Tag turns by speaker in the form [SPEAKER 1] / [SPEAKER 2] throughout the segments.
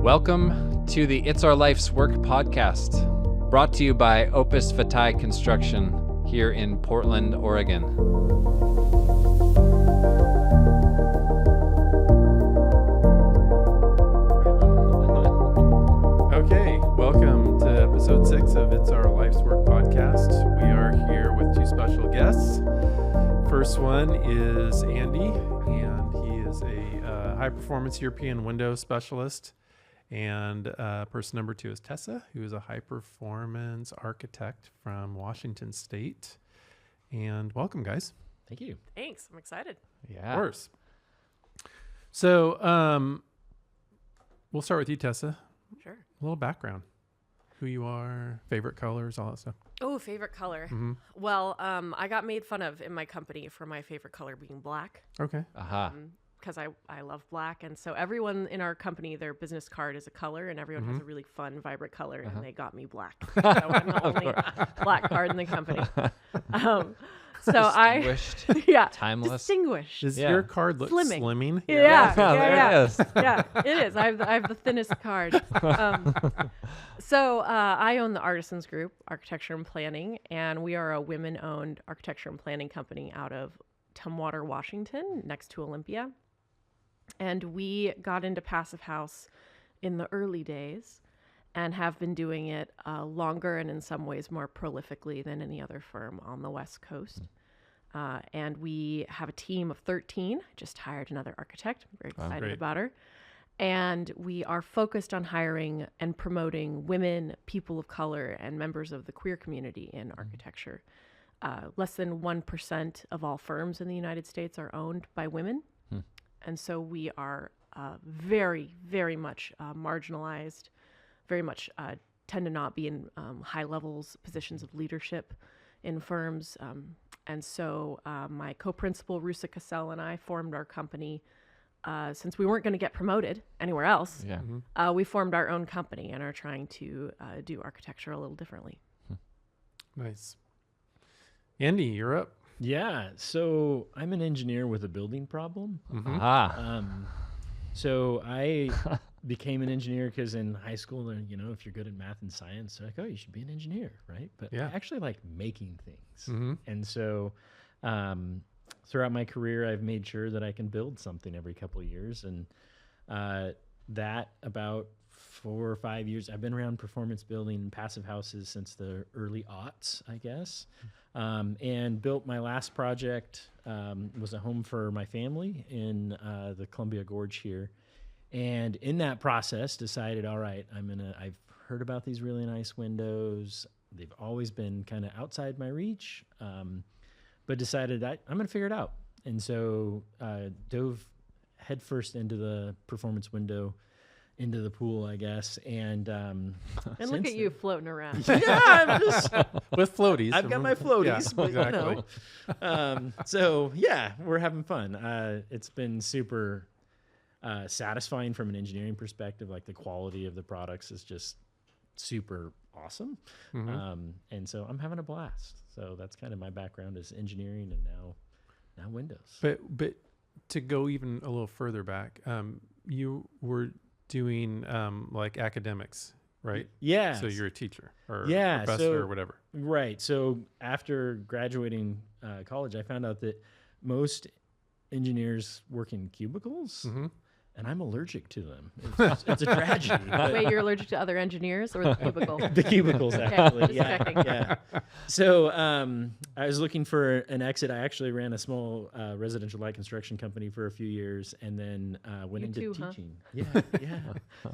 [SPEAKER 1] Welcome to the It's Our Life's Work podcast, brought to you by Opus Vitae Construction here in Portland, Oregon.
[SPEAKER 2] Okay, welcome to episode 6 of It's Our Life's Work podcast. We are here with two special guests. First one is Andy, and he is a high-performance European window specialist. And person number 2 is Tessa, who is a high-performance architect from Washington State. And welcome, guys.
[SPEAKER 3] Thank you.
[SPEAKER 4] Thanks. I'm excited.
[SPEAKER 1] Yeah.
[SPEAKER 2] Of course. So we'll start with you, Tessa.
[SPEAKER 4] Sure.
[SPEAKER 2] A little background. Who you are, favorite colors, all that stuff.
[SPEAKER 4] Oh, favorite color.
[SPEAKER 2] Mm-hmm.
[SPEAKER 4] Well, I got made fun of in my company for my favorite color being black.
[SPEAKER 2] Okay.
[SPEAKER 1] Aha.
[SPEAKER 4] Because I love black. And so everyone in our company, their business card is a color, and everyone has a really fun, vibrant color, and they got me black. So I'm the only black card in the company.
[SPEAKER 1] Distinguished,
[SPEAKER 4] yeah,
[SPEAKER 1] timeless.
[SPEAKER 4] distinguished.
[SPEAKER 2] Does your card look slimming?
[SPEAKER 4] Yeah,
[SPEAKER 1] there it is.
[SPEAKER 4] Yeah, it is. I have the thinnest card. So I own the Artisan Group, Architecture and Planning, and we are a women-owned architecture and planning company out of Tumwater, Washington, next to Olympia. And we got into Passive House in the early days and have been doing it longer and in some ways more prolifically than any other firm on the West Coast. And we have a team of 13. Just hired another architect. I'm very excited about her. And we are focused on hiring and promoting women, people of color, and members of the queer community in architecture. Less than 1% of all firms in the United States are owned by women. And so we are very, very much marginalized, very much tend to not be in high levels, positions of leadership in firms. And so my co-principal, Rusa Cassell, and I formed our company since we weren't going to get promoted anywhere else.
[SPEAKER 1] Yeah.
[SPEAKER 4] We formed our own company and are trying to do architecture a little differently.
[SPEAKER 2] Nice. Andy, you're up.
[SPEAKER 3] Yeah, so I'm an engineer with a building problem. So I became an engineer because in high school, if you're good at math and science, they're like, oh, you should be an engineer, right? But I actually like making things. And so throughout my career, I've made sure that I can build something every couple of years. And that about 4 or 5 years, I've been around performance building passive houses since the early aughts, I guess. And built my last project, was a home for my family in the Columbia Gorge here. And in that process decided, all right, I've heard about these really nice windows. They've always been kind of outside my reach, but decided that I'm going to figure it out. And so dove headfirst into the performance window, into the pool, I guess, and
[SPEAKER 4] look at you floating around.
[SPEAKER 3] Yeah, I'm just
[SPEAKER 2] With floaties.
[SPEAKER 3] I've got my floaties, but
[SPEAKER 2] exactly.
[SPEAKER 3] So yeah, we're having fun. It's been super satisfying from an engineering perspective. Like the quality of the products is just super awesome, and so I'm having a blast. So that's kind of my background is engineering, and now Windows.
[SPEAKER 2] But to go even a little further back, you were doing like academics, right?
[SPEAKER 3] Yeah.
[SPEAKER 2] So you're a teacher or
[SPEAKER 3] so,
[SPEAKER 2] professor or whatever.
[SPEAKER 3] Right. So after graduating college, I found out that most engineers work in cubicles, and I'm allergic to them. It's a tragedy.
[SPEAKER 4] Wait, you're allergic to other engineers or the cubicle?
[SPEAKER 3] The cubicles, actually.
[SPEAKER 4] Just checking.
[SPEAKER 3] Yeah. So I was looking for an exit. I actually ran a small residential light construction company for a few years, and then went into teaching. Huh? Yeah.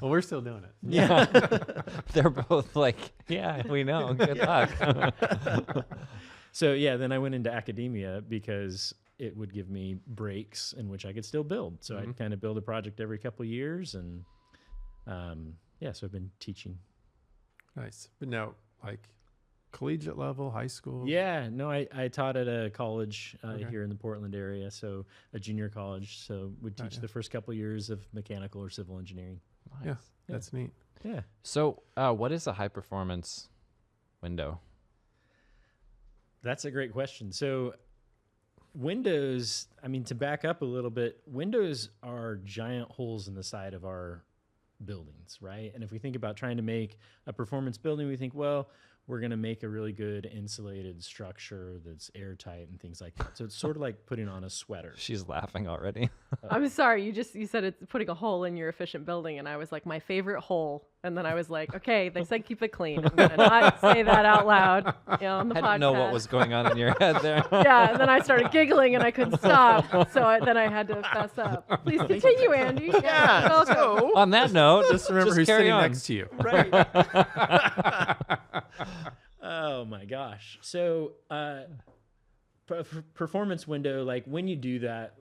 [SPEAKER 2] Well, we're still doing it.
[SPEAKER 3] Yeah.
[SPEAKER 1] They're both like, yeah, we know. Good luck.
[SPEAKER 3] So then I went into academia because it would give me breaks in which I could still build. So I'd kind of build a project every couple of years, and so I've been teaching.
[SPEAKER 2] Nice. But now, like collegiate level, high school?
[SPEAKER 3] Yeah, no, I taught at a college here in the Portland area, so a junior college. So would teach the first couple of years of mechanical or civil engineering.
[SPEAKER 1] Nice.
[SPEAKER 2] Yeah, that's neat.
[SPEAKER 3] Yeah.
[SPEAKER 1] So what is a high performance window?
[SPEAKER 3] That's a great question. So windows, to back up a little bit, windows are giant holes in the side of our buildings, right? And if we think about trying to make a performance building, we think, well, we're going to make a really good insulated structure that's airtight and things like that. So it's sort of like putting on a sweater.
[SPEAKER 1] She's laughing already.
[SPEAKER 4] I'm sorry. You said it's putting a hole in your efficient building, and I was like, my favorite hole. And then I was like, okay, they said keep it clean. I'm gonna not say that out loud, on the podcast.
[SPEAKER 1] I didn't know what was going on in your head there.
[SPEAKER 4] Yeah, and then I started giggling and I couldn't stop, then I had to fess up. Please continue, Andy.
[SPEAKER 2] Yeah.
[SPEAKER 4] welcome.
[SPEAKER 2] So
[SPEAKER 1] On that note,
[SPEAKER 2] just remember who's
[SPEAKER 1] carry
[SPEAKER 2] sitting
[SPEAKER 1] on.
[SPEAKER 2] next to you.
[SPEAKER 3] Right. Oh my gosh. So performance window, like when you do that,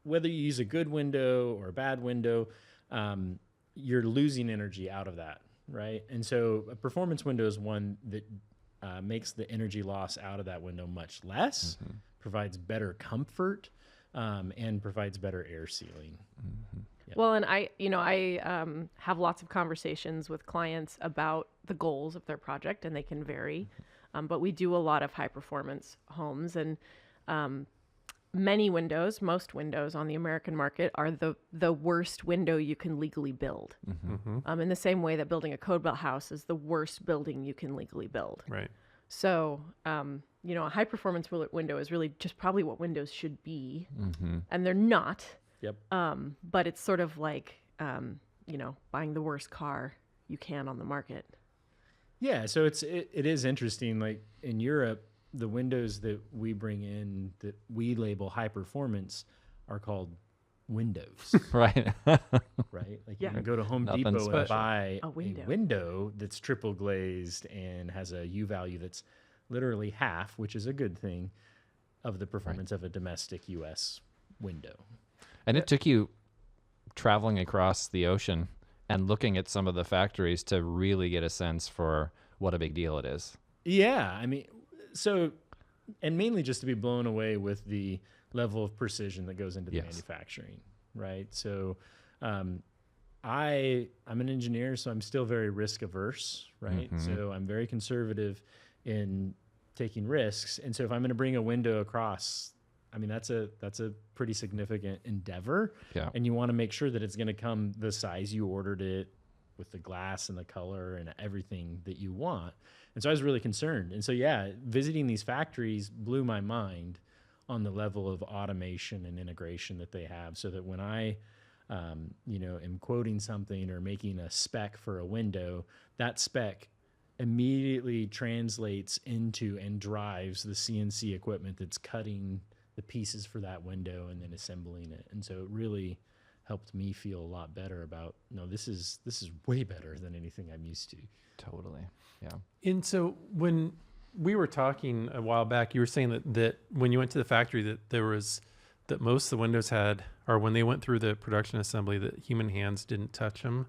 [SPEAKER 3] whether you use a good window or a bad window, you're losing energy out of that, right? And so a performance window is one that makes the energy loss out of that window much less, provides better comfort, and provides better air sealing.
[SPEAKER 4] Yeah. Well, and I have lots of conversations with clients about the goals of their project, and they can vary. But we do a lot of high performance homes, and most windows on the American market are the worst window you can legally build. In the same way that building a code belt house is the worst building you can legally build.
[SPEAKER 2] Right.
[SPEAKER 4] So, a high performance window is really just probably what windows should be, and they're not.
[SPEAKER 3] Yep.
[SPEAKER 4] But it's sort of like, buying the worst car you can on the market.
[SPEAKER 3] Yeah. So it is interesting. Like in Europe, the windows that we bring in that we label high performance are called windows.
[SPEAKER 1] Right.
[SPEAKER 3] Right. Like
[SPEAKER 4] Yeah.
[SPEAKER 3] you can go to Home
[SPEAKER 1] Nothing
[SPEAKER 3] Depot
[SPEAKER 1] special.
[SPEAKER 3] and buy
[SPEAKER 4] A window.
[SPEAKER 3] a window that's triple glazed and has a U value that's literally half, which is a good thing, of the performance of a domestic U.S. window.
[SPEAKER 1] And it took you traveling across the ocean and looking at some of the factories to really get a sense for what a big deal it is.
[SPEAKER 3] Yeah. I mean, so, and mainly just to be blown away with the level of precision that goes into the manufacturing, right? So I'm an engineer, so I'm still very risk averse, right? So I'm very conservative in taking risks. And so if I'm going to bring a window across, I mean, that's a pretty significant endeavor.
[SPEAKER 1] Yeah.
[SPEAKER 3] And you want to make sure that it's going to come the size you ordered it, with the glass and the color and everything that you want. And so I was really concerned. And so, visiting these factories blew my mind on the level of automation and integration that they have, so that when I, am quoting something or making a spec for a window, that spec immediately translates into and drives the CNC equipment that's cutting the pieces for that window and then assembling it. And so it really helped me feel a lot better about, no, this is way better than anything I'm used to.
[SPEAKER 1] Totally. Yeah.
[SPEAKER 2] And so when we were talking a while back, you were saying that when you went to the factory that most of the windows had, or when they went through the production assembly, that human hands didn't touch them.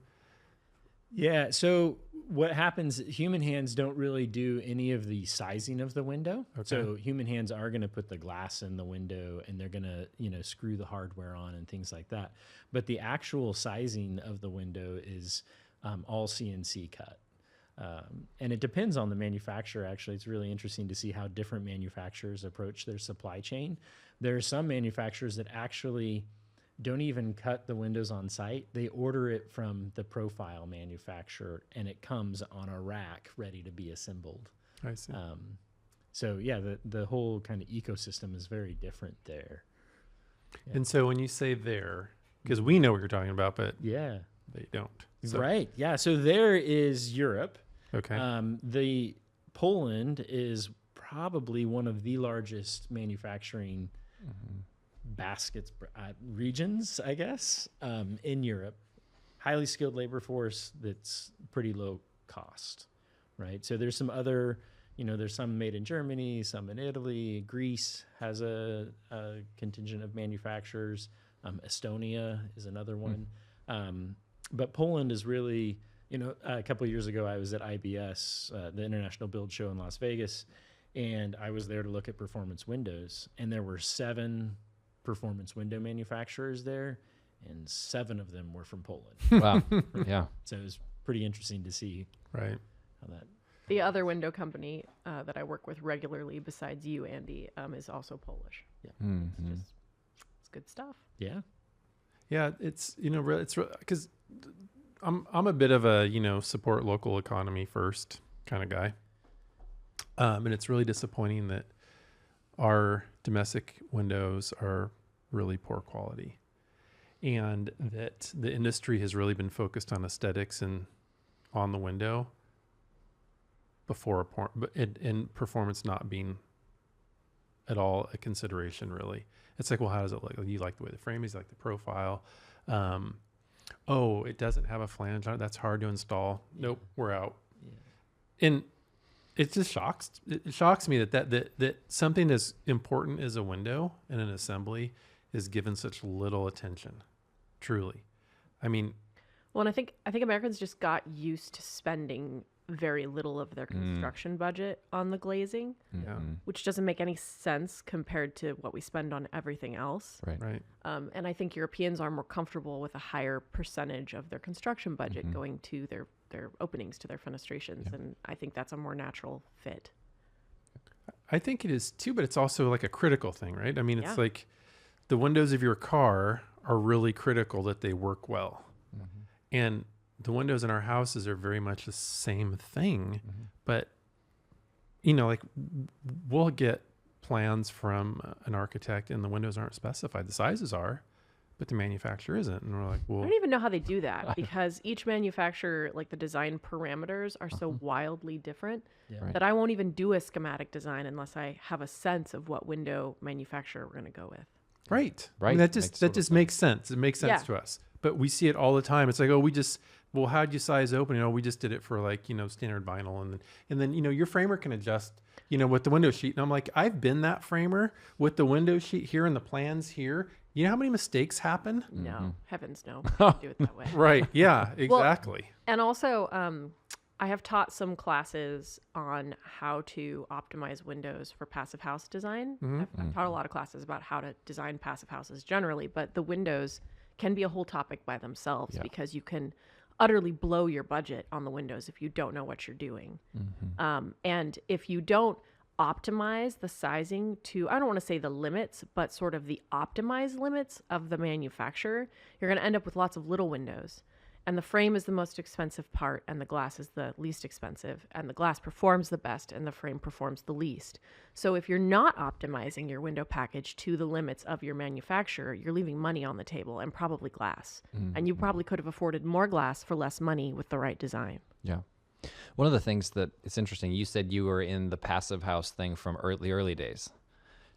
[SPEAKER 3] Yeah. So what happens, human hands don't really do any of the sizing of the window.
[SPEAKER 2] Okay.
[SPEAKER 3] So human hands are going to put the glass in the window, and they're going to, screw the hardware on and things like that. But the actual sizing of the window is all CNC cut. And it depends on the manufacturer. Actually, it's really interesting to see how different manufacturers approach their supply chain. There are some manufacturers that actually don't even cut the windows on site. They order it from the profile manufacturer, and it comes on a rack ready to be assembled.
[SPEAKER 2] I see.
[SPEAKER 3] So the whole kind of ecosystem is very different there. Yeah.
[SPEAKER 2] And so when you say there, because we know what you're talking about, but
[SPEAKER 3] Yeah.
[SPEAKER 2] they don't. So,
[SPEAKER 3] Right. Yeah. So there is Europe.
[SPEAKER 2] Okay.
[SPEAKER 3] The Poland is probably one of the largest manufacturing baskets regions, I guess, in Europe. Highly skilled labor force that's pretty low cost, right? So there's some other, there's some made in Germany, some in Italy. Greece has a contingent of manufacturers. Estonia is another one. But Poland is really, a couple of years ago, I was at IBS, the International Build Show in Las Vegas, and I was there to look at performance windows, and there were 7 performance window manufacturers there, and 7 of them were from Poland.
[SPEAKER 1] Wow. Yeah.
[SPEAKER 3] So it was pretty interesting to see
[SPEAKER 2] Right.
[SPEAKER 3] how that.
[SPEAKER 4] The other window company that I work with regularly, besides you, Andy, is also Polish.
[SPEAKER 1] Mhm.
[SPEAKER 4] It's good stuff.
[SPEAKER 3] Yeah.
[SPEAKER 2] Yeah, it's it's because I'm a bit of a, support local economy first kind of guy. And it's really disappointing that our domestic windows are really poor quality, and that the industry has really been focused on aesthetics and on the window and performance not being at all a consideration, really. It's like, well, how does it look? You like the way the frame is, you like the profile. It doesn't have a flange on it. That's hard to install. Nope, we're out. Yeah. And it just shocks me that something as important as a window and an assembly is given such little attention. Truly. I mean,
[SPEAKER 4] well, and I think Americans just got used to spending very little of their construction budget on the glazing, which doesn't make any sense compared to what we spend on everything else.
[SPEAKER 2] Right.
[SPEAKER 4] And I think Europeans are more comfortable with a higher percentage of their construction budget going to their openings, to their fenestrations. And I think that's a more natural fit.
[SPEAKER 2] I think it is too, but it's also like a critical thing, right? I mean, it's like the windows of your car are really critical that they work well. And the windows in our houses are very much the same thing, but like we'll get plans from an architect and the windows aren't specified. The sizes are, but the manufacturer isn't. And we're like, well,
[SPEAKER 4] I don't even know how they do that because each manufacturer, like the design parameters are so wildly different that I won't even do a schematic design unless I have a sense of what window manufacturer we're going to go with.
[SPEAKER 2] Right. I mean, that just makes sense. It makes sense to us. But we see it all the time. It's like, how'd you size open? We just did it for standard vinyl. And then, your framer can adjust, with the window sheet. And I'm like, I've been that framer with the window sheet here and the plans here. You know how many mistakes happen?
[SPEAKER 4] No, heavens no. Don't do it that way.
[SPEAKER 2] Right. Yeah, exactly.
[SPEAKER 4] Well, and also, I have taught some classes on how to optimize windows for passive house design. I've taught a lot of classes about how to design passive houses generally, but the windows can be a whole topic by themselves because you can utterly blow your budget on the windows if you don't know what you're doing. And if you don't optimize the sizing to, I don't want to say the limits, but sort of the optimized limits of the manufacturer, you're going to end up with lots of little windows. And the frame is the most expensive part, and the glass is the least expensive, and the glass performs the best, and the frame performs the least. So if you're not optimizing your window package to the limits of your manufacturer, you're leaving money on the table and probably glass. And you probably could have afforded more glass for less money with the right design.
[SPEAKER 1] Yeah. One of the things that it's interesting, you said you were in the passive house thing from early days.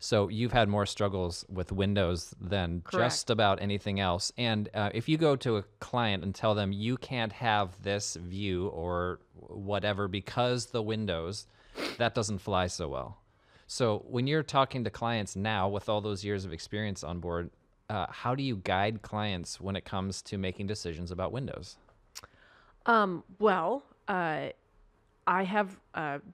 [SPEAKER 1] So you've had more struggles with windows than just about anything else. And if you go to a client and tell them you can't have this view or whatever because the windows, that doesn't fly so well. So when you're talking to clients now with all those years of experience on board, how do you guide clients when it comes to making decisions about windows?
[SPEAKER 4] I have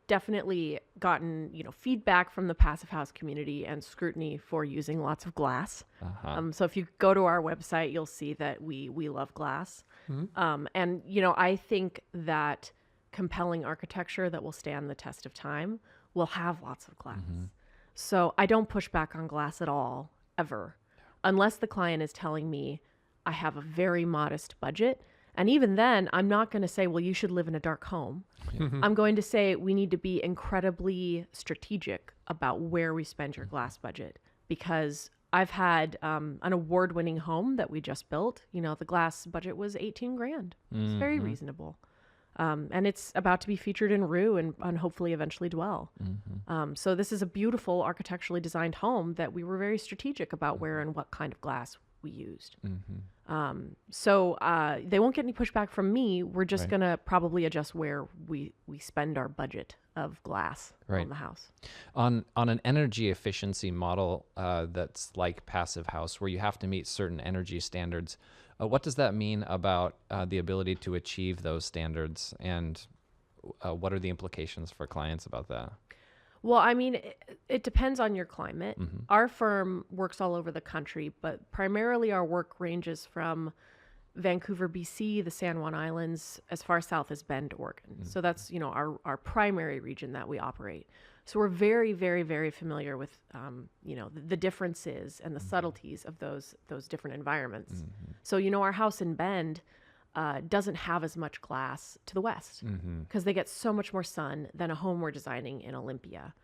[SPEAKER 4] definitely gotten, feedback from the passive house community and scrutiny for using lots of glass. So if you go to our website, you'll see that we love glass. And, I think that compelling architecture that will stand the test of time will have lots of glass. So I don't push back on glass at all, ever, unless the client is telling me I have a very modest budget. And even then, I'm not going to say, well, you should live in a dark home. I'm going to say we need to be incredibly strategic about where we spend your glass budget, because I've had an award-winning home that we just built. The glass budget was $18,000. It's very reasonable. And it's about to be featured in Rue and hopefully eventually Dwell. So this is a beautiful architecturally designed home that we were very strategic about where and what kind of glass we used. So they won't get any pushback from me. We're just going to probably adjust where we spend our budget of glass on the house.
[SPEAKER 1] On an energy efficiency model that's like passive house, where you have to meet certain energy standards, what does that mean about the ability to achieve those standards, and what are the implications for clients about that?
[SPEAKER 4] Well, I mean, it depends on your climate. Our firm works all over the country, but primarily our work ranges from Vancouver, BC, the San Juan Islands, as far south as Bend, Oregon. So that's, our primary region that we operate. So we're very, very, very familiar with, the differences and the subtleties of those different environments. So, our house in Bend, doesn't have as much glass to the west because they get so much more sun than a home we're designing in Olympia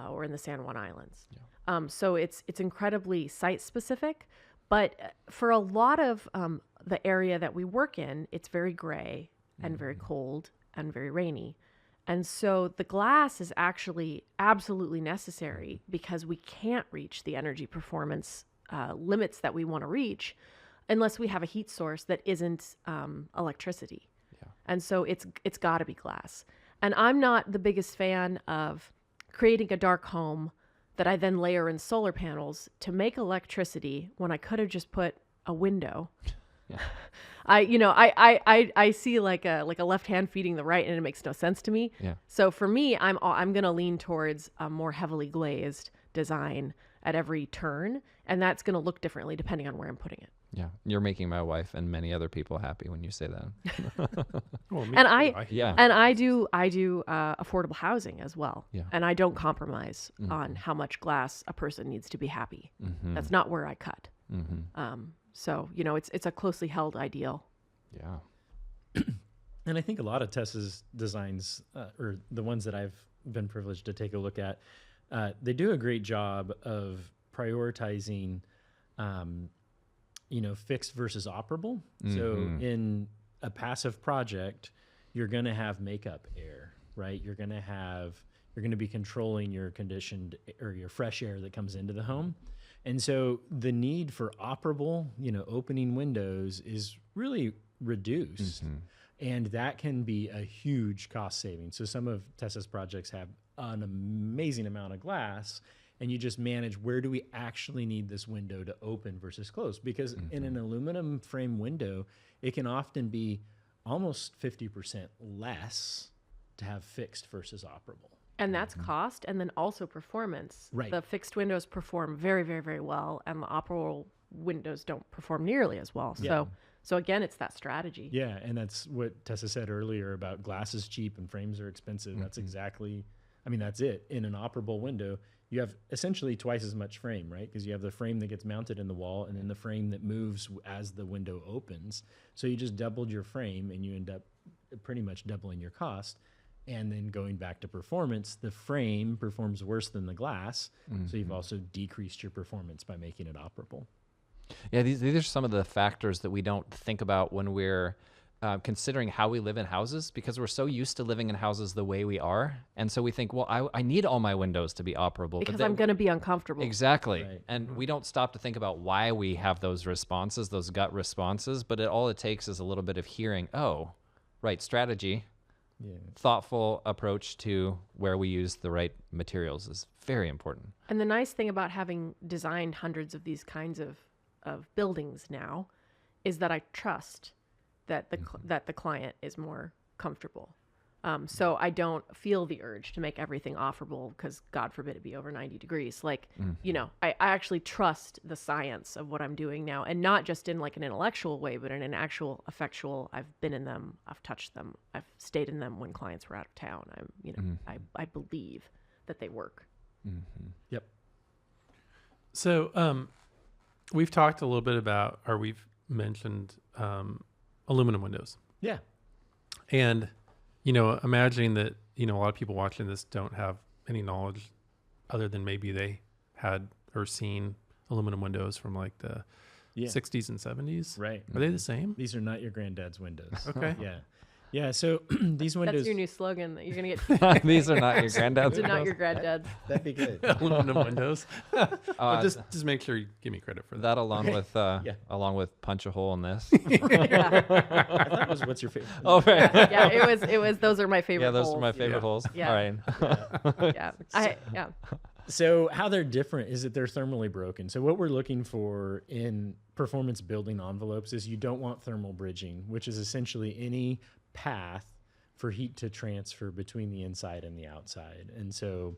[SPEAKER 4] or in the San Juan Islands. Yeah. So it's incredibly site specific, but for a lot of the area that we work in, it's very gray and very cold and very rainy. And so the glass is actually absolutely necessary because we can't reach the energy performance limits that we want to reach unless we have a heat source that isn't electricity. Yeah. And so it's got to be glass. And I'm not the biggest fan of creating a dark home that I then layer in solar panels to make electricity when I could have just put a window. Yeah. I see like a left hand feeding the right, and it makes no sense to me. Yeah. So for me, I'm going to lean towards a more heavily glazed design at every turn, and that's going to look differently depending on where I'm putting it.
[SPEAKER 1] Yeah, you're making my wife and many other people happy when you say that.
[SPEAKER 2] Well,
[SPEAKER 4] and I do affordable housing as well. Yeah. And I don't compromise on how much glass a person needs to be happy. That's not where I cut. So it's a closely held ideal.
[SPEAKER 1] Yeah.
[SPEAKER 3] And I think a lot of Tessa's designs, or the ones that I've been privileged to take a look at, they do a great job of prioritizing fixed versus operable. So in a passive project, you're going to have makeup air, right? You're going to be controlling your conditioned or your fresh air that comes into the home. And so the need for operable, opening windows is really reduced. And that can be a huge cost saving. So some of Tessa's projects have an amazing amount of glass, and you just manage where do we actually need this window to open versus close. Because in an aluminum frame window, it can often be almost 50% less to have fixed versus operable.
[SPEAKER 4] And that's cost, and then also performance.
[SPEAKER 3] Right.
[SPEAKER 4] The fixed windows perform very, very, very well, and the operable windows don't perform nearly as well. Yeah. So again, it's that strategy.
[SPEAKER 3] Yeah, and that's what Tessa said earlier about glass is cheap and frames are expensive. That's exactly, that's it. In an operable window, you have essentially twice as much frame, right? Because you have the frame that gets mounted in the wall and then the frame that moves as the window opens. So you just doubled your frame and you end up pretty much doubling your cost. And then going back to performance, the frame performs worse than the glass. So you've also decreased your performance by making it operable.
[SPEAKER 1] Yeah, these are some of the factors that we don't think about when we're considering how we live in houses, because we're so used to living in houses the way we are. And so we think, well, I need all my windows to be operable.
[SPEAKER 4] Because I'm going to be uncomfortable.
[SPEAKER 1] Exactly. Right. And we don't stop to think about why we have those responses, those gut responses. But all it takes is a little bit of hearing, strategy. Yeah. Thoughtful approach to where we use the right materials is very important.
[SPEAKER 4] And the nice thing about having designed hundreds of these kinds of buildings now is that I trust that the client is more comfortable. So I don't feel the urge to make everything offerable because God forbid it be over 90 degrees. I actually trust the science of what I'm doing now, and not just in like an intellectual way, but in an actual effectual. I've been in them, I've touched them, I've stayed in them when clients were out of town. I believe that they work.
[SPEAKER 3] Yep.
[SPEAKER 2] So we've talked a little bit about, or we've mentioned aluminum windows.
[SPEAKER 3] Yeah.
[SPEAKER 2] And imagining that, a lot of people watching this don't have any knowledge other than maybe they had or seen aluminum windows from like the 60s and 70s.
[SPEAKER 3] Right.
[SPEAKER 2] Are they the same?
[SPEAKER 3] These are not your granddad's windows.
[SPEAKER 2] Okay.
[SPEAKER 3] Yeah. Yeah. So these windows.
[SPEAKER 4] That's your new slogan that you're going to get.
[SPEAKER 1] These are not your granddad's.
[SPEAKER 4] These are not your granddad's.
[SPEAKER 3] That'd be good.
[SPEAKER 2] Aluminum windows. Just make sure you give me credit for that.
[SPEAKER 1] Along with punch a hole in this.
[SPEAKER 3] I thought it was what's your favorite?
[SPEAKER 1] Oh, right.
[SPEAKER 4] Yeah, it was. Those are my favorite.
[SPEAKER 1] Yeah, those
[SPEAKER 4] holes.
[SPEAKER 1] are my favorite holes.
[SPEAKER 4] Yeah.
[SPEAKER 1] All right.
[SPEAKER 4] Yeah.
[SPEAKER 3] So how they're different is that they're thermally broken. So what we're looking for in performance building envelopes is you don't want thermal bridging, which is essentially any path for heat to transfer between the inside and the outside. And so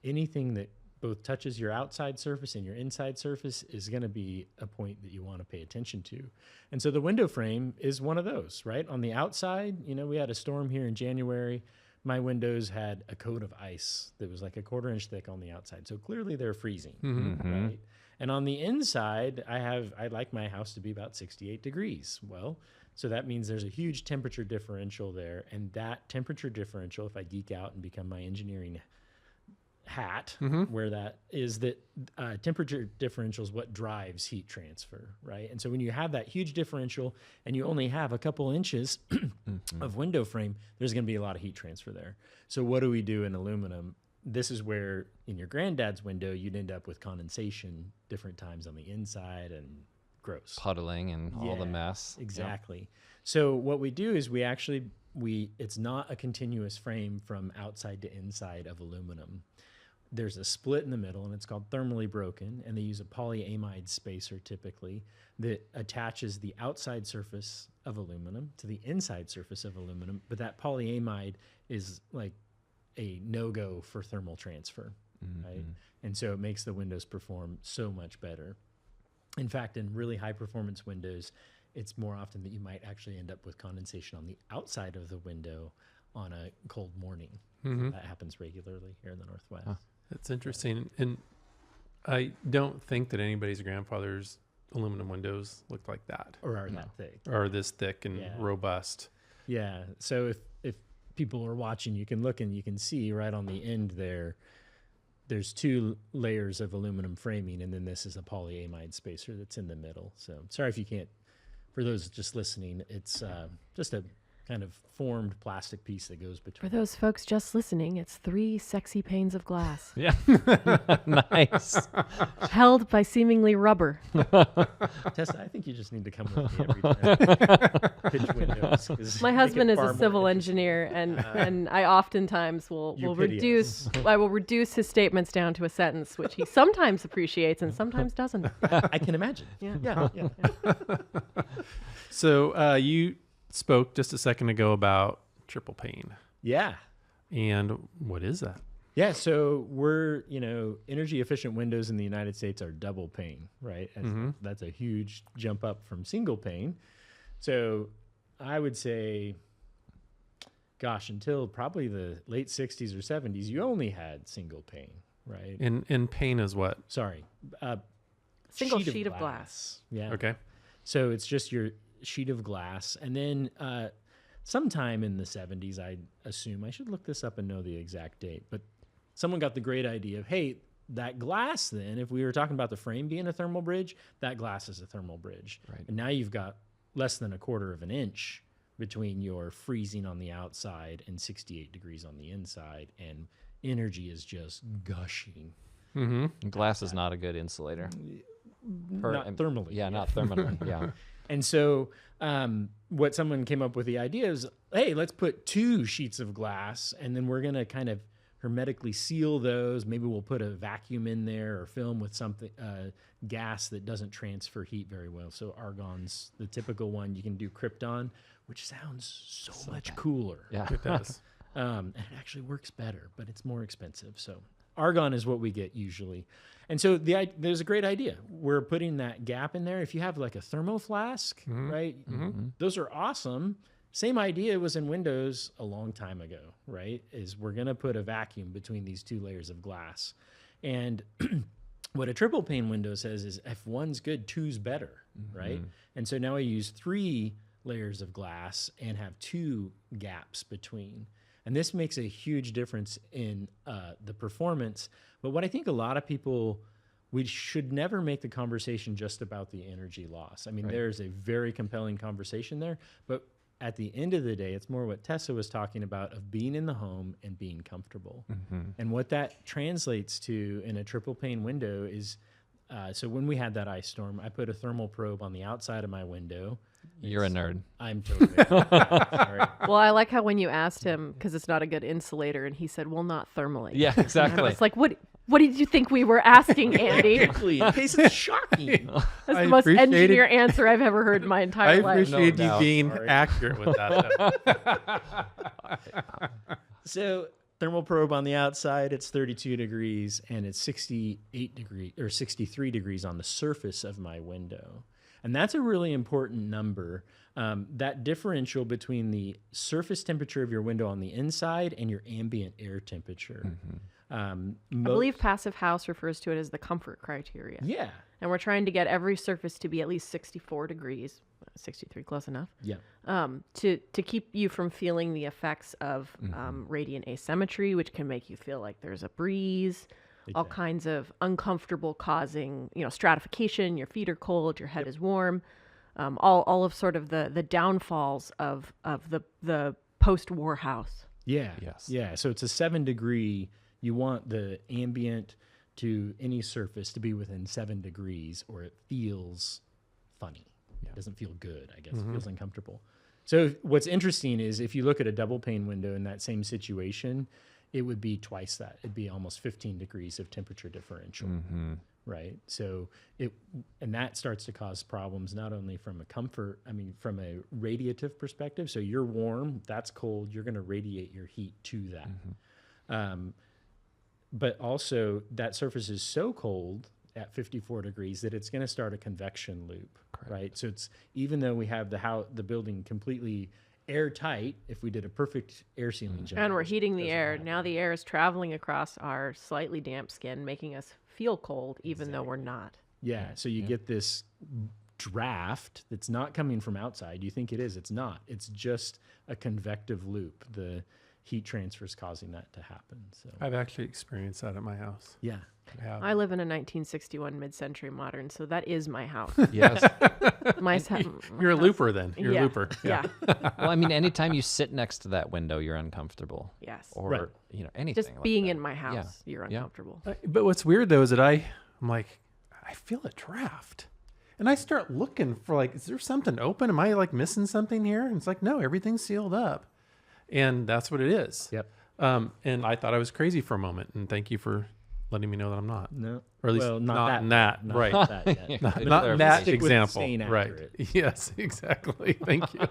[SPEAKER 3] anything that both touches your outside surface and your inside surface is going to be a point that you want to pay attention to. And so the window frame is one of those, right? On the outside, we had a storm here in January. My windows had a coat of ice that was like a 1/4 inch thick on the outside. So clearly they're freezing, right? And on the inside, I like my house to be about 68 degrees. Well, So that means there's a huge temperature differential there. And that temperature differential, if I geek out and become my engineering hat, where that is, that temperature differential is what drives heat transfer, right? And so when you have that huge differential and you only have a couple inches of window frame, there's going to be a lot of heat transfer there. So what do we do in aluminum? This is where in your Granddad's window, you'd end up with condensation different times on the inside and gross.
[SPEAKER 1] Puddling and all the mess.
[SPEAKER 3] Exactly. Yep. So what we do is it's not a continuous frame from outside to inside of aluminum. There's a split in the middle, and it's called thermally broken, and they use a polyamide spacer typically that attaches the outside surface of aluminum to the inside surface of aluminum, but that polyamide is like a no-go for thermal transfer, right? And so it makes the windows perform so much better. In fact, in really high-performance windows, it's more often that you might actually end up with condensation on the outside of the window on a cold morning. That happens regularly here in the Northwest.
[SPEAKER 2] That's interesting. And I don't think that anybody's grandfather's aluminum windows looked like that.
[SPEAKER 3] Or are that thick.
[SPEAKER 2] Or are this thick and robust.
[SPEAKER 3] Yeah. So if people are watching, you can look and you can see right on the end there's 2 layers of aluminum framing, and then this is a polyamide spacer that's in the middle. So sorry if you can't, for those just listening, it's just a kind of formed plastic piece that goes between.
[SPEAKER 4] For those folks just listening, it's 3 sexy panes of glass.
[SPEAKER 1] Yeah. Nice.
[SPEAKER 4] Held by seemingly rubber.
[SPEAKER 3] Tessa, I think you just need to come with me every time. Pitch windows. 'Cause
[SPEAKER 4] My
[SPEAKER 3] make
[SPEAKER 4] husband
[SPEAKER 3] it
[SPEAKER 4] is
[SPEAKER 3] far
[SPEAKER 4] a
[SPEAKER 3] more
[SPEAKER 4] civil
[SPEAKER 3] interesting.
[SPEAKER 4] engineer, and I oftentimes will
[SPEAKER 3] pity us.
[SPEAKER 4] reduce his statements down to a sentence, which he sometimes appreciates and sometimes doesn't.
[SPEAKER 3] I can imagine. Yeah.
[SPEAKER 2] So you spoke just a second ago about triple pane.
[SPEAKER 3] Yeah.
[SPEAKER 2] And what is that?
[SPEAKER 3] Yeah, so we're, energy efficient windows in the United States are double pane, right? That's a huge jump up from single pane. So I would say, gosh, until probably the late 60s or 70s, you only had single pane, right?
[SPEAKER 2] And pane is what?
[SPEAKER 3] Sorry.
[SPEAKER 4] Single sheet of glass.
[SPEAKER 3] Yeah.
[SPEAKER 2] Okay.
[SPEAKER 3] So it's just your sheet of glass. And then sometime in the 70s, I assume, I should look this up and know the exact date, but someone got the great idea of, hey, that glass then, if we were talking about the frame being a thermal bridge, that glass is a thermal bridge.
[SPEAKER 1] Right.
[SPEAKER 3] And now you've got less than 1/4 of an inch between your freezing on the outside and 68 degrees on the inside, and energy is just gushing.
[SPEAKER 1] Glass is not a good insulator.
[SPEAKER 3] Not thermally.
[SPEAKER 1] Yeah, not thermally. Yeah.
[SPEAKER 3] And so what someone came up with the idea is, hey, let's put 2 sheets of glass, and then we're going to kind of hermetically seal those. Maybe we'll put a vacuum in there or film with something, gas that doesn't transfer heat very well. So argon's the typical one. You can do krypton, which sounds so much cooler.
[SPEAKER 1] Yeah.
[SPEAKER 2] It does.
[SPEAKER 3] And it actually works better, but it's more expensive. So argon is what we get usually. And so there's a great idea. We're putting that gap in there. If you have like a thermo flask, right? Those are awesome. Same idea was in Windows a long time ago, right? Is we're going to put a vacuum between these 2 layers of glass. And what a triple pane window says is if one's good, 2's better, right? And so now I use 3 layers of glass and have 2 gaps between. And this makes a huge difference in the performance. But what I think a lot of people, we should never make the conversation just about the energy loss. I mean, there's a very compelling conversation there. But at the end of the day, it's more what Tessa was talking about of being in the home and being comfortable. And what that translates to in a triple pane window is, so when we had that ice storm, I put a thermal probe on the outside of my window.
[SPEAKER 1] You're a nerd.
[SPEAKER 3] I'm totally sorry.
[SPEAKER 4] Well, I like how when you asked him, because it's not a good insulator, and he said, well, not thermally.
[SPEAKER 1] Yeah, exactly.
[SPEAKER 4] It's like, what did you think we were asking, Andy?
[SPEAKER 3] Exactly. In case it's shocking.
[SPEAKER 4] That's the most engineer answer I've ever heard in my
[SPEAKER 2] I
[SPEAKER 4] entire life.
[SPEAKER 2] appreciate
[SPEAKER 1] No
[SPEAKER 2] you
[SPEAKER 1] doubt.
[SPEAKER 2] being
[SPEAKER 3] Sorry.
[SPEAKER 2] accurate with that.
[SPEAKER 3] So thermal probe on the outside, it's 32 degrees, and it's 68 degrees or 63 degrees on the surface of my window. And that's a really important number. That differential between the surface temperature of your window on the inside and your ambient air temperature.
[SPEAKER 4] I believe Passive House refers to it as the comfort criteria.
[SPEAKER 3] Yeah.
[SPEAKER 4] And we're trying to get every surface to be at least 64 degrees, 63, close enough.
[SPEAKER 3] Yeah.
[SPEAKER 4] To keep you from feeling the effects of radiant asymmetry, which can make you feel like there's a breeze, all kinds of uncomfortable causing, stratification, your feet are cold, your head is warm, all of sort of the downfalls of the post-war house.
[SPEAKER 3] Yeah.
[SPEAKER 1] Yes.
[SPEAKER 3] Yeah. So it's a 7 degree. You want the ambient to any surface to be within 7 degrees, or it feels funny. It doesn't feel good, I guess. It feels uncomfortable. So what's interesting is if you look at a double pane window in that same situation, it would be twice that. It'd be almost 15 degrees of temperature differential, right? So and that starts to cause problems not only from from a radiative perspective. So you're warm, that's cold, you're going to radiate your heat to that. But also that surface is so cold at 54 degrees that it's going to start a convection loop, right? So it's, even though we have the building completely airtight, if we did a perfect air sealing job.
[SPEAKER 4] And we're heating the air. Now the air is traveling across our slightly damp skin, making us feel cold, even though we're not.
[SPEAKER 3] Yeah. So you get this draft that's not coming from outside. You think it is. It's not. It's just a convective loop. The heat transfer is causing that to happen. So
[SPEAKER 2] I've actually experienced that at my house.
[SPEAKER 3] yeah.
[SPEAKER 4] I live in a 1961 mid-century modern, so that is my house.
[SPEAKER 1] Yes.
[SPEAKER 2] You're a looper then. You're a looper.
[SPEAKER 4] Yeah.
[SPEAKER 1] Well, I mean, anytime you sit next to that window, you're uncomfortable.
[SPEAKER 4] Yes.
[SPEAKER 1] Or, anything.
[SPEAKER 4] Just
[SPEAKER 1] like
[SPEAKER 4] being
[SPEAKER 1] that.
[SPEAKER 4] in my house, you're uncomfortable.
[SPEAKER 2] But what's weird though is that I'm like, I feel a draft. And I start looking for like, is there something open? Am I like missing something here? And it's like, no, everything's sealed up. And that's what it is.
[SPEAKER 3] Yep.
[SPEAKER 2] And I thought I was crazy for a moment. And thank you for letting me know that I'm not.
[SPEAKER 3] No.
[SPEAKER 2] Or at least
[SPEAKER 3] well,
[SPEAKER 2] not in that.
[SPEAKER 3] Not
[SPEAKER 2] Right.
[SPEAKER 3] that yet.
[SPEAKER 2] Not in that
[SPEAKER 3] Stick with
[SPEAKER 2] example.
[SPEAKER 3] staying
[SPEAKER 2] Right.
[SPEAKER 3] accurate.
[SPEAKER 2] Yes, exactly. Thank you.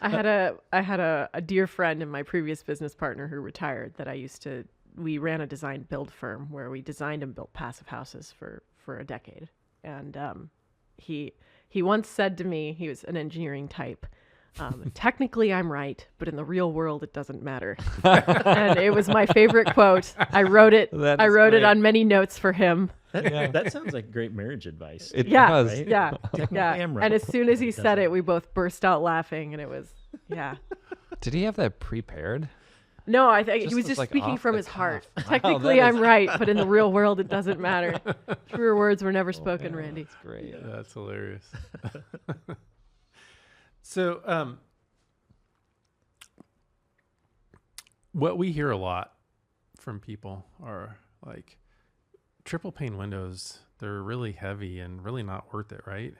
[SPEAKER 4] I had a dear friend and my previous business partner who retired that we ran a design build firm where we designed and built passive houses for a decade. And he once said to me, he was an engineering type, technically I'm right, but in the real world it doesn't matter. And it was my favorite quote. I wrote it on many notes for him.
[SPEAKER 3] That sounds like great marriage advice.
[SPEAKER 1] It does.
[SPEAKER 3] Right?
[SPEAKER 4] Yeah.
[SPEAKER 3] Technically
[SPEAKER 4] Yeah.
[SPEAKER 3] I'm right.
[SPEAKER 4] And as soon as he said it, we both burst out laughing, and it was, yeah.
[SPEAKER 1] Did he have that prepared?
[SPEAKER 4] No, I think he was
[SPEAKER 1] was
[SPEAKER 4] just
[SPEAKER 1] like
[SPEAKER 4] speaking
[SPEAKER 1] off
[SPEAKER 4] from
[SPEAKER 1] the
[SPEAKER 4] his heart.
[SPEAKER 1] cuff. Wow,
[SPEAKER 4] Technically,
[SPEAKER 1] that
[SPEAKER 4] I'm
[SPEAKER 1] is-
[SPEAKER 4] right, but in the real world, it doesn't matter. Truer words were never spoken, Randy.
[SPEAKER 1] That's great.
[SPEAKER 2] That's hilarious. So, what we hear a lot from people are like triple pane windows. They're really heavy and really not worth it, right?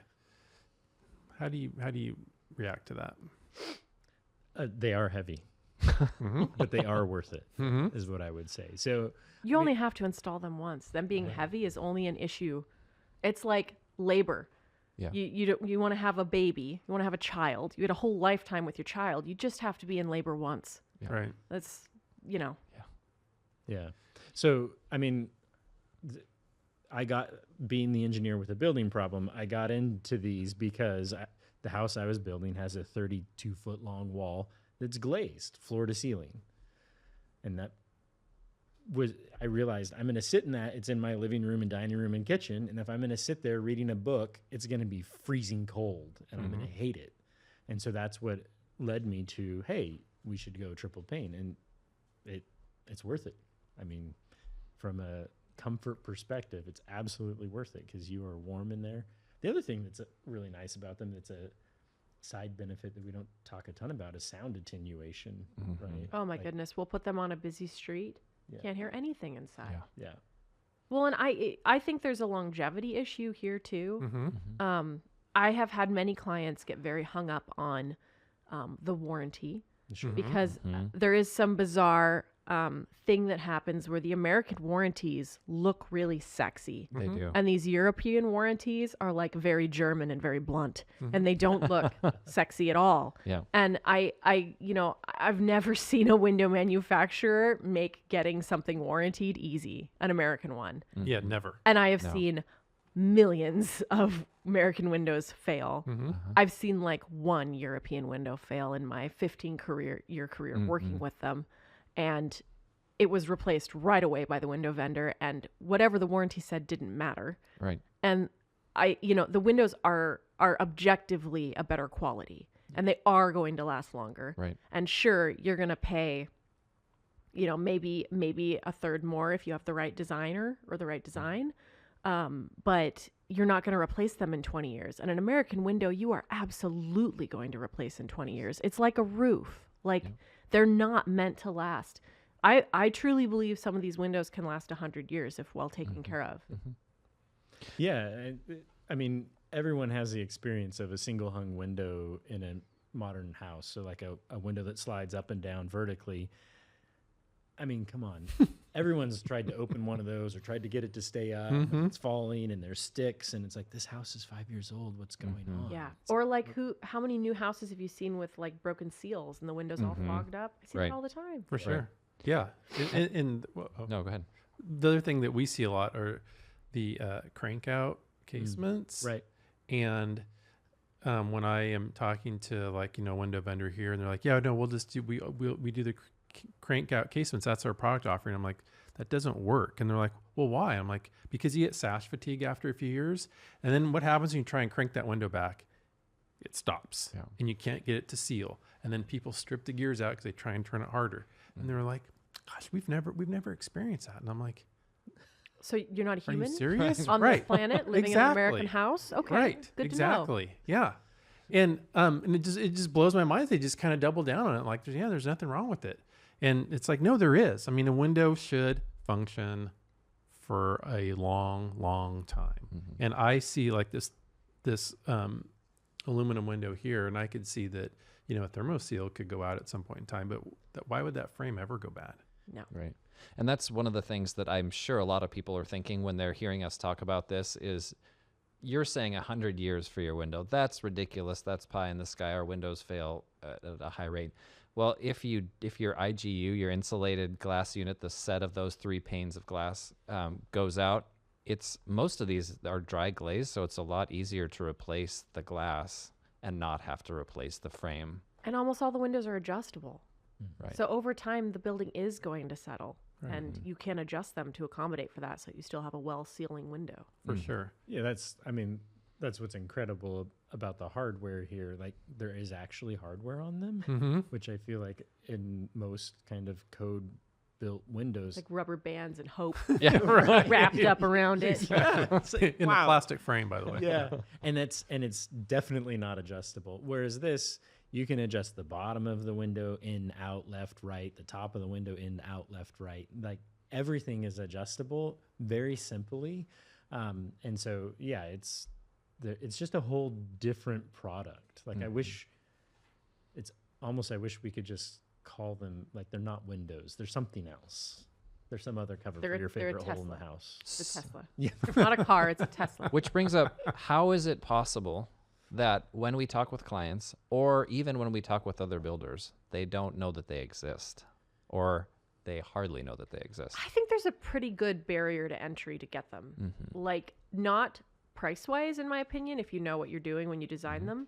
[SPEAKER 2] How do you react to that?
[SPEAKER 3] They are heavy, but they are worth it, is what I would say. So
[SPEAKER 4] You only have to install them once. Them being heavy is only an issue. It's like labor.
[SPEAKER 1] Yeah.
[SPEAKER 4] You want to have a baby. You want to have a child. You had a whole lifetime with your child. You just have to be in labor once.
[SPEAKER 1] Yeah.
[SPEAKER 2] Right.
[SPEAKER 4] That's,
[SPEAKER 3] yeah. So, I mean, being the engineer with a building problem, I got into these because the house I was building has a 32-foot long wall that's glazed floor to ceiling. And I realized I'm going to sit in that. It's in my living room and dining room and kitchen. And if I'm going to sit there reading a book, it's going to be freezing cold and I'm going to hate it. And so that's what led me to, hey, we should go triple pane. And it's worth it. I mean, from a comfort perspective, it's absolutely worth it because you are warm in there. The other thing that's really nice about them, that's a side benefit that we don't talk a ton about, is sound attenuation, right?
[SPEAKER 4] oh my goodness. We'll put them on a busy street.
[SPEAKER 3] Yeah.
[SPEAKER 4] Can't hear anything inside.
[SPEAKER 1] Yeah.
[SPEAKER 3] Yeah.
[SPEAKER 4] Well, and I think there's a longevity issue here too. I have had many clients get very hung up on the warranty because there is some bizarre thing that happens where the American warranties look really sexy.
[SPEAKER 1] They do.
[SPEAKER 4] And these European warranties are like very German and very blunt, and they don't look sexy at all.
[SPEAKER 1] Yeah.
[SPEAKER 4] And I've never seen a window manufacturer make getting something warranted easy, an American one.
[SPEAKER 2] Yeah, never.
[SPEAKER 4] And I have seen millions of American windows fail. I've seen like one European window fail in my 15-year career working with them. And it was replaced right away by the window vendor, and whatever the warranty said didn't matter.
[SPEAKER 1] Right.
[SPEAKER 4] And the windows are objectively a better quality, and they are going to last longer.
[SPEAKER 1] Right.
[SPEAKER 4] And sure, you're going to pay, maybe a third more if you have the right designer or the right design. But you're not going to replace them in 20 years. And an American window, you are absolutely going to replace in 20 years. It's like a roof. They're not meant to last. I truly believe some of these windows can last 100 years if well taken care of.
[SPEAKER 1] Mm-hmm.
[SPEAKER 3] Yeah. I mean, everyone has the experience of a single hung window in a modern house. So like a window that slides up and down vertically. I mean, come on. Everyone's tried to open one of those or tried to get it to stay up. And it's falling and there's sticks and it's like, this house is 5 years old. What's going on?
[SPEAKER 4] Yeah. Or like how many new houses have you seen with like broken seals and the windows all fogged up? I see that all the time.
[SPEAKER 2] For sure. Yeah.
[SPEAKER 1] No, go ahead.
[SPEAKER 2] The other thing that we see a lot are the crank out casements.
[SPEAKER 3] Right.
[SPEAKER 2] And when I am talking to window vendor here and they're like, yeah, no, we'll just do, we do the crank out casements. That's our product offering. I'm like, that doesn't work. And they're like, well, why? I'm like, because you get sash fatigue after a few years. And then what happens when you try and crank that window back? It stops and you can't get it to seal. And then people strip the gears out because they try and turn it harder. And they're like, gosh, we've never experienced that. And I'm like,
[SPEAKER 4] so you're not a human?
[SPEAKER 2] Are you serious?
[SPEAKER 4] On this planet, living in an American house? Okay.
[SPEAKER 2] Right.
[SPEAKER 4] Good
[SPEAKER 2] exactly.
[SPEAKER 4] to know.
[SPEAKER 2] Yeah. And it just blows my mind. They just kind of double down on it. Like, there's nothing wrong with it. And it's like, no, there is. I mean, a window should function for a long, long time. Mm-hmm. And I see like this aluminum window here, and I could see that, a thermoseal could go out at some point in time, but why would that frame ever go bad?
[SPEAKER 4] No.
[SPEAKER 1] Right. And that's one of the things that I'm sure a lot of people are thinking when they're hearing us talk about this is, you're saying 100 years for your window. That's ridiculous. That's pie in the sky. Our windows fail at a high rate. Well, if your IGU, your insulated glass unit, the set of those 3 panes of glass goes out, most of these are dry glazed, so it's a lot easier to replace the glass and not have to replace the frame.
[SPEAKER 4] And almost all the windows are adjustable.
[SPEAKER 1] Right.
[SPEAKER 4] So over time, the building is going to settle.
[SPEAKER 2] Right.
[SPEAKER 4] And you can adjust them to accommodate for that, so you still have a well-sealing window.
[SPEAKER 2] For sure.
[SPEAKER 3] Yeah, that's what's incredible about the hardware here. Like, there is actually hardware on them, which I feel like in most kind of code-built windows,
[SPEAKER 4] like rubber bands and hope
[SPEAKER 3] right.
[SPEAKER 4] wrapped up around it.
[SPEAKER 2] Yeah. In a plastic frame, by the way.
[SPEAKER 3] Yeah, and it's definitely not adjustable. Whereas this, you can adjust the bottom of the window in, out, left, right, the top of the window in, out, left, right. Like, everything is adjustable very simply. And so, yeah, it's just a whole different product. Like, I wish we could just call them, like, they're not windows. They're something else. There's some other cover for your favorite hole in the house.
[SPEAKER 4] It's a Tesla.
[SPEAKER 3] Yeah.
[SPEAKER 4] It's not a car, it's a Tesla.
[SPEAKER 1] Which brings up, how is it possible that when we talk with clients, or even when we talk with other builders, they don't know that they exist, or they hardly know that they exist?
[SPEAKER 4] I think there's a pretty good barrier to entry to get them.
[SPEAKER 1] Mm-hmm.
[SPEAKER 4] Like, not price-wise, in my opinion, if you know what you're doing when you design them.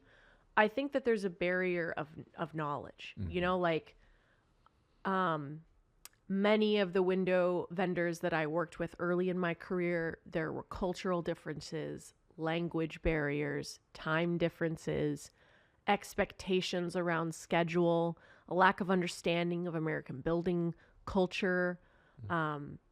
[SPEAKER 4] I think that there's a barrier of knowledge. Many of the window vendors that I worked with early in my career, there were cultural differences, language barriers, time differences, expectations around schedule, a lack of understanding of American building culture.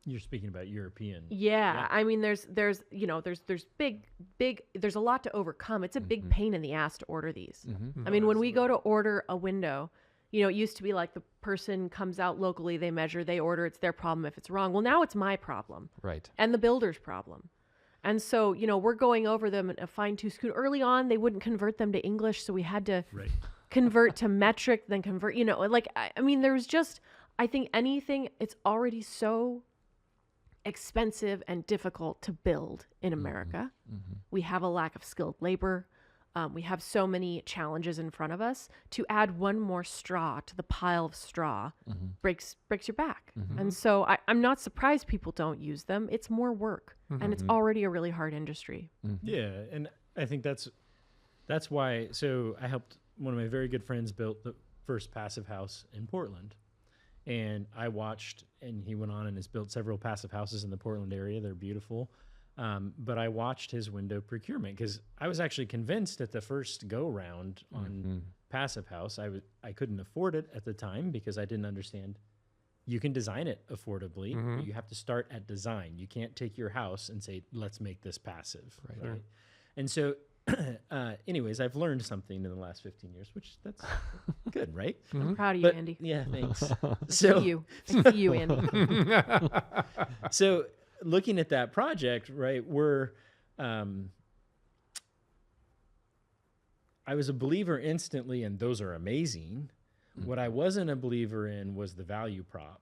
[SPEAKER 3] You're speaking about European.
[SPEAKER 4] Yeah. I mean, there's there's a lot to overcome. It's a big pain in the ass to order these. I mean, when we go to order a window, it used to be like the person comes out locally, they measure, they order, it's their problem if it's wrong. Well, now it's my problem.
[SPEAKER 1] Right.
[SPEAKER 4] And the builder's problem. And so, we're going over them in a fine-tooth comb. Early on, they wouldn't convert them to English, so we had to convert to metric, then convert, I mean, there's just, I think anything, it's already so expensive and difficult to build in America. We have a lack of skilled labor. We have so many challenges in front of us. To add one more straw to the pile of straw breaks your back. And so I'm not surprised people don't use them. It's more work, and it's already a really hard industry.
[SPEAKER 3] Yeah, and I think that's why. So I helped one of my very good friends built the first passive house in Portland, And I watched, and he went on and has built several passive houses in the Portland area. They're beautiful. But I watched his window procurement because I was actually convinced at the first go round on passive house, I couldn't afford it at the time because I didn't understand. You can design it affordably, but you have to start at design. You can't take your house and say, let's make this passive. Right? And so anyways, I've learned something in the last 15 years, which that's good, right?
[SPEAKER 4] I'm proud of you, Andy.
[SPEAKER 3] Yeah, thanks.
[SPEAKER 4] So you, Andy.
[SPEAKER 3] So looking at that project, right, I was a believer instantly, and those are amazing. What I wasn't a believer in was the value prop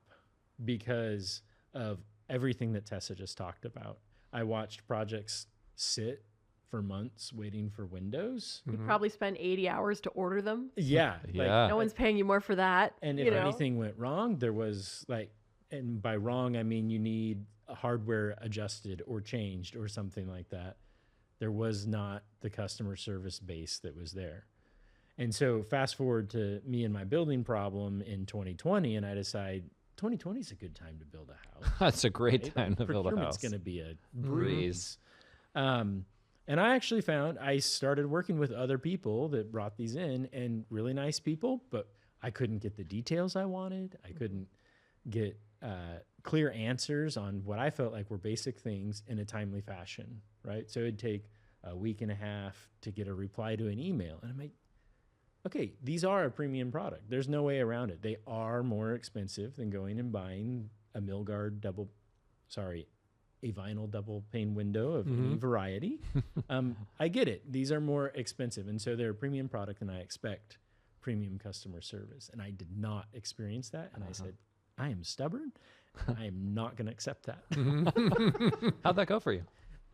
[SPEAKER 3] because of everything that Tessa just talked about. I watched projects sit for months waiting for windows.
[SPEAKER 4] You probably spend 80 hours to order them.
[SPEAKER 3] Yeah.
[SPEAKER 4] No one's paying you more for that.
[SPEAKER 3] And if anything went wrong, there was and by wrong, I mean you need hardware adjusted or changed or something like that. There was not the customer service base that was there. And so fast forward to me and my building problem in 2020, and I decide 2020 is a good time to build a house.
[SPEAKER 1] That's a great time to build a house.
[SPEAKER 3] Procurement's going to be a breeze. And I actually found I started working with other people that brought these in, and really nice people, but I couldn't get the details I wanted. I couldn't get clear answers on what I felt like were basic things in a timely fashion, right? So it'd take a week and a half to get a reply to an email. And I'm like, okay, these are a premium product. There's no way around it. They are more expensive than going and buying a Milgard a vinyl double pane window of any variety. I get it. These are more expensive. And so they're a premium product, and I expect premium customer service. And I did not experience that. And I said, I am stubborn. I am not going to accept that.
[SPEAKER 1] How'd that go for you?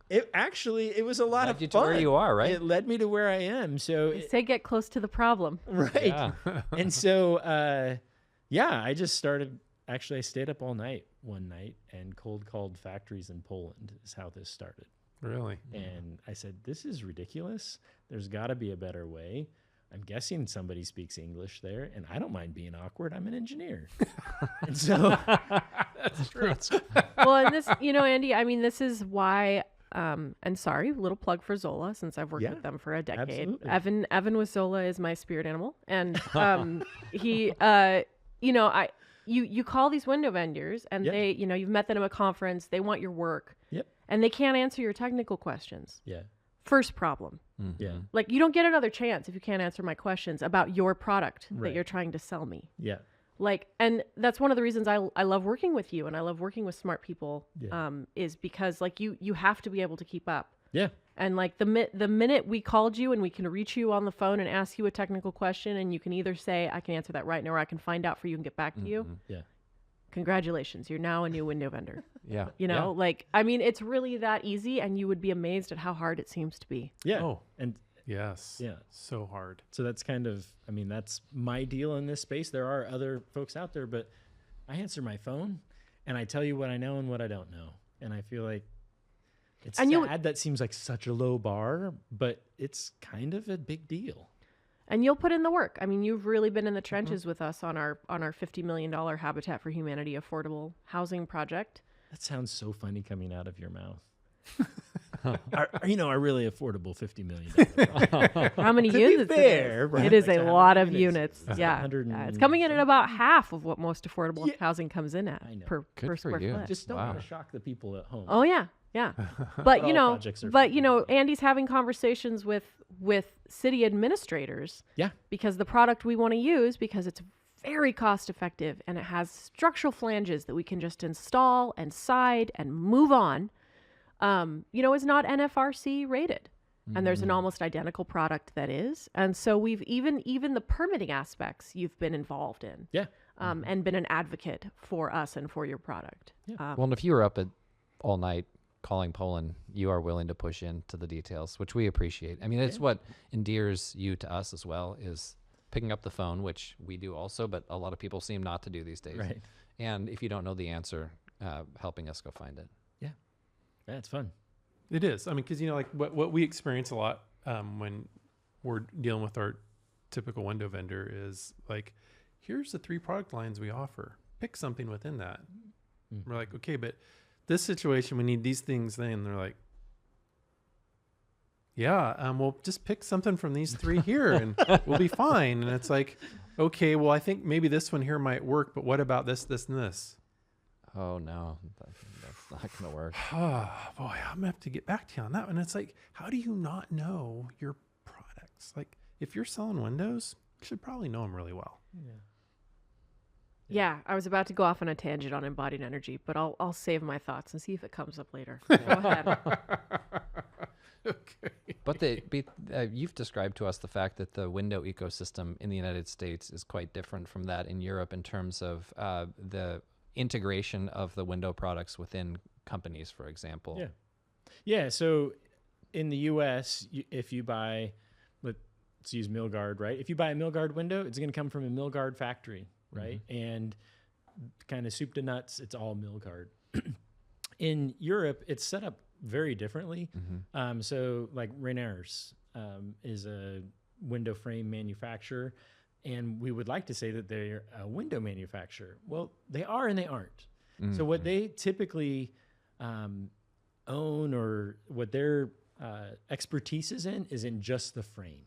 [SPEAKER 3] It was a lot of
[SPEAKER 1] led you
[SPEAKER 3] fun.
[SPEAKER 1] to where you are, right?
[SPEAKER 3] It led me to where I am. So
[SPEAKER 4] They say get close to the problem.
[SPEAKER 3] right.
[SPEAKER 1] Yeah.
[SPEAKER 3] And so, I just started. Actually, I stayed up all night one night and cold called factories in Poland is how this started.
[SPEAKER 2] Really?
[SPEAKER 3] And I said, this is ridiculous. There's got to be a better way. I'm guessing somebody speaks English there, and I don't mind being awkward. I'm an engineer. And so
[SPEAKER 2] That's true.
[SPEAKER 4] Well, and this, Andy, I mean, this is why, and sorry, little plug for Zola, since I've worked with them for a decade.
[SPEAKER 3] Absolutely.
[SPEAKER 4] Evan with Zola is my spirit animal. And he, you call these window vendors, and they, you've met them at a conference, they want your work.
[SPEAKER 3] Yep.
[SPEAKER 4] And they can't answer your technical questions.
[SPEAKER 3] Yeah.
[SPEAKER 4] First problem.
[SPEAKER 3] Yeah.
[SPEAKER 4] Like, you don't get another chance if you can't answer my questions about your product that you're trying to sell me.
[SPEAKER 3] Yeah.
[SPEAKER 4] Like, and that's one of the reasons I love working with you, and I love working with smart people, is because like you have to be able to keep up.
[SPEAKER 3] Yeah.
[SPEAKER 4] And like the minute we called you and we can reach you on the phone and ask you a technical question, and you can either say, I can answer that right now, or I can find out for you and get back to you.
[SPEAKER 3] Yeah.
[SPEAKER 4] Congratulations. You're now a new window vendor.
[SPEAKER 1] Yeah.
[SPEAKER 4] Like, I mean, it's really that easy, and you would be amazed at how hard it seems to be.
[SPEAKER 3] Yeah.
[SPEAKER 2] Oh,
[SPEAKER 3] And
[SPEAKER 2] yes.
[SPEAKER 3] yeah.
[SPEAKER 2] So hard.
[SPEAKER 3] So that's kind of, that's my deal in this space. There are other folks out there, but I answer my phone and I tell you what I know and what I don't know. And I feel like it's sad that seems like such a low bar, but it's kind of a big deal.
[SPEAKER 4] And you'll put in the work. I mean, you've really been in the trenches with us on our $50 million Habitat for Humanity affordable housing project.
[SPEAKER 3] That sounds so funny coming out of your mouth. Our really affordable $50 million.
[SPEAKER 4] How many units? It is a lot of units. Yeah. It's coming in at about half of what most affordable housing comes in at per square foot.
[SPEAKER 3] Just don't want to shock the people at home.
[SPEAKER 4] Oh yeah. Yeah. But Andy's having conversations with city administrators.
[SPEAKER 3] Yeah.
[SPEAKER 4] Because the product we want to use, because it's very cost effective and it has structural flanges that we can just install and side and move on, is not NFRC rated. And there's an almost identical product that is. And so we've even the permitting aspects you've been involved in.
[SPEAKER 3] Yeah.
[SPEAKER 4] And been an advocate for us and for your product.
[SPEAKER 3] Yeah.
[SPEAKER 1] Well, and if you were up all night calling Poland, you are willing to push into the details, which we appreciate. I mean, it's what endears you to us as well, is picking up the phone, which we do also, but a lot of people seem not to do these days.
[SPEAKER 3] Right.
[SPEAKER 1] And if you don't know the answer, helping us go find it.
[SPEAKER 3] Yeah. Yeah, it's fun.
[SPEAKER 2] It is. I mean, because, like what we experience a lot when we're dealing with our typical window vendor is like, here's the 3 product lines we offer. pick something within that. We're like, okay, but this situation, we need these things. Then they're like, yeah, we'll just pick something from these three here and we'll be fine. And it's like, okay, well, I think maybe this one here might work, but what about this, this, and this?
[SPEAKER 1] Oh no, that's not going to work.
[SPEAKER 2] Oh boy, I'm gonna have to get back to you on that one. It's like, how do you not know your products? Like, if you're selling windows, you should probably know them really well.
[SPEAKER 4] Yeah, I was about to go off on a tangent on embodied energy, but I'll save my thoughts and see if it comes up later. Go ahead.
[SPEAKER 2] Okay.
[SPEAKER 1] But you've described to us the fact that the window ecosystem in the United States is quite different from that in Europe in terms of the integration of the window products within companies, for example.
[SPEAKER 3] Yeah. So in the U.S., if you buy, let's use Milgard, right? If you buy a Milgard window, it's going to come from a Milgard factory, right? And kind of soup to nuts, it's all Milgard. In Europe, it's set up very differently. So like Rainers is a window frame manufacturer, and we would like to say that they're a window manufacturer. Well, they are and they aren't. So what they typically own, or what their expertise is in just the frame,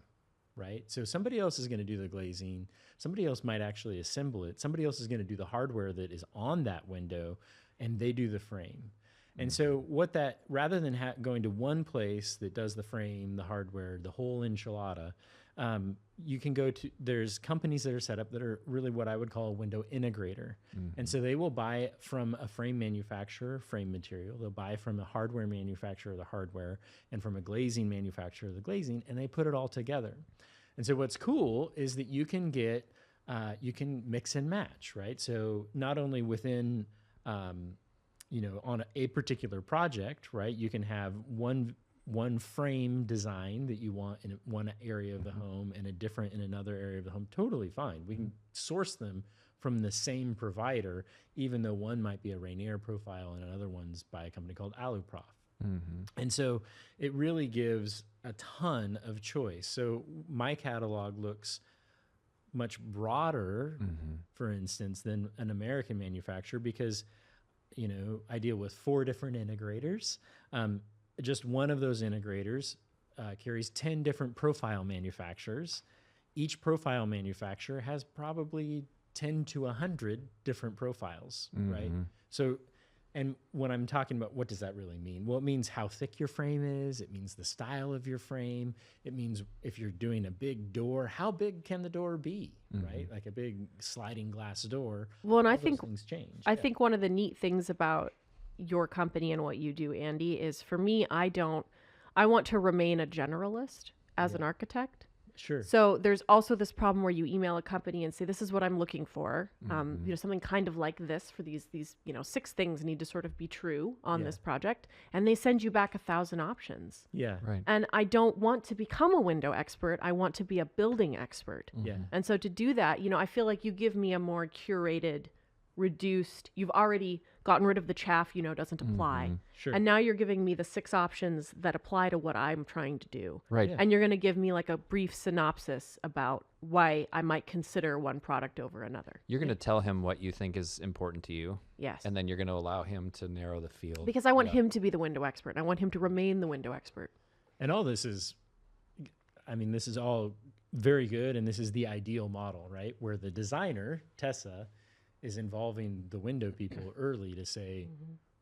[SPEAKER 3] right? So somebody else is going to do the glazing. Somebody else might actually assemble it. Somebody else is going to do the hardware that is on that window, and they do the frame. And so rather than going to one place that does the frame, the hardware, the whole enchilada, you can go to, there's companies that are set up that are really what I would call a window integrator. And so they will buy it from a frame manufacturer, frame material. They'll buy from a hardware manufacturer, the hardware, and from a glazing manufacturer, the glazing, and they put it all together. And so what's cool is that you can get, you can mix and match, right? So not only within, on a particular project, right? You can have one frame design that you want in one area of the home and a different in another area of the home. Totally fine. We can source them from the same provider, even though one might be a Rainier profile and another one's by a company called Aluprof. And so it really gives a ton of choice. So my catalog looks much broader, for instance, than an American manufacturer, because I deal with 4 different integrators. Just one of those integrators carries 10 different profile manufacturers. Each profile manufacturer has probably 10 to 100 different profiles, right? So, and when I'm talking about what does that really mean? Well, it means how thick your frame is. It means the style of your frame. It means if you're doing a big door, how big can the door be, right? Like a big sliding glass door.
[SPEAKER 4] Well, and I think
[SPEAKER 3] things change.
[SPEAKER 4] I think one of the neat things about your company and what you do, Andy, is for me, I want to remain a generalist as an architect.
[SPEAKER 3] Sure.
[SPEAKER 4] So there's also this problem where you email a company and say, this is what I'm looking for. Something kind of like this for these 6 things need to sort of be true on this project. And they send you back 1,000 options.
[SPEAKER 3] Yeah.
[SPEAKER 1] Right.
[SPEAKER 4] And I don't want to become a window expert. I want to be a building expert.
[SPEAKER 3] Yeah.
[SPEAKER 4] And so to do that, I feel like you give me a more curated, reduced, you've already gotten rid of the chaff, doesn't apply.
[SPEAKER 3] Sure.
[SPEAKER 4] And now you're giving me the 6 options that apply to what I'm trying to do.
[SPEAKER 1] Right.
[SPEAKER 3] Yeah.
[SPEAKER 4] And you're going to give me like a brief synopsis about why I might consider one product over another.
[SPEAKER 1] You're going to tell him what you think is important to you.
[SPEAKER 4] Yes.
[SPEAKER 1] And then you're going to allow him to narrow the field.
[SPEAKER 4] Because I want him to be the window expert. I want him to remain the window expert.
[SPEAKER 3] And all this is, this is all very good. And this is the ideal model, right? Where the designer, Tessa, is involving the window people early to say,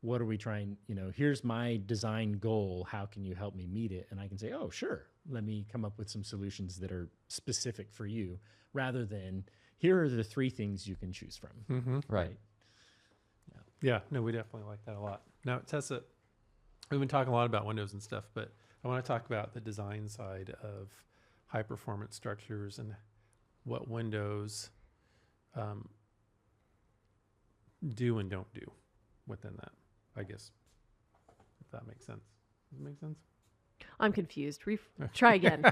[SPEAKER 3] what are we trying, here's my design goal. How can you help me meet it? And I can say, oh, sure. Let me come up with some solutions that are specific for you, rather than here are the 3 things you can choose from.
[SPEAKER 1] Right.
[SPEAKER 2] Yeah, no, we definitely like that a lot. Now, Tessa, we've been talking a lot about windows and stuff, but I want to talk about the design side of high performance structures and what windows do and don't do within that, I guess, if that makes sense. Does it make sense?
[SPEAKER 4] I'm confused. Try again.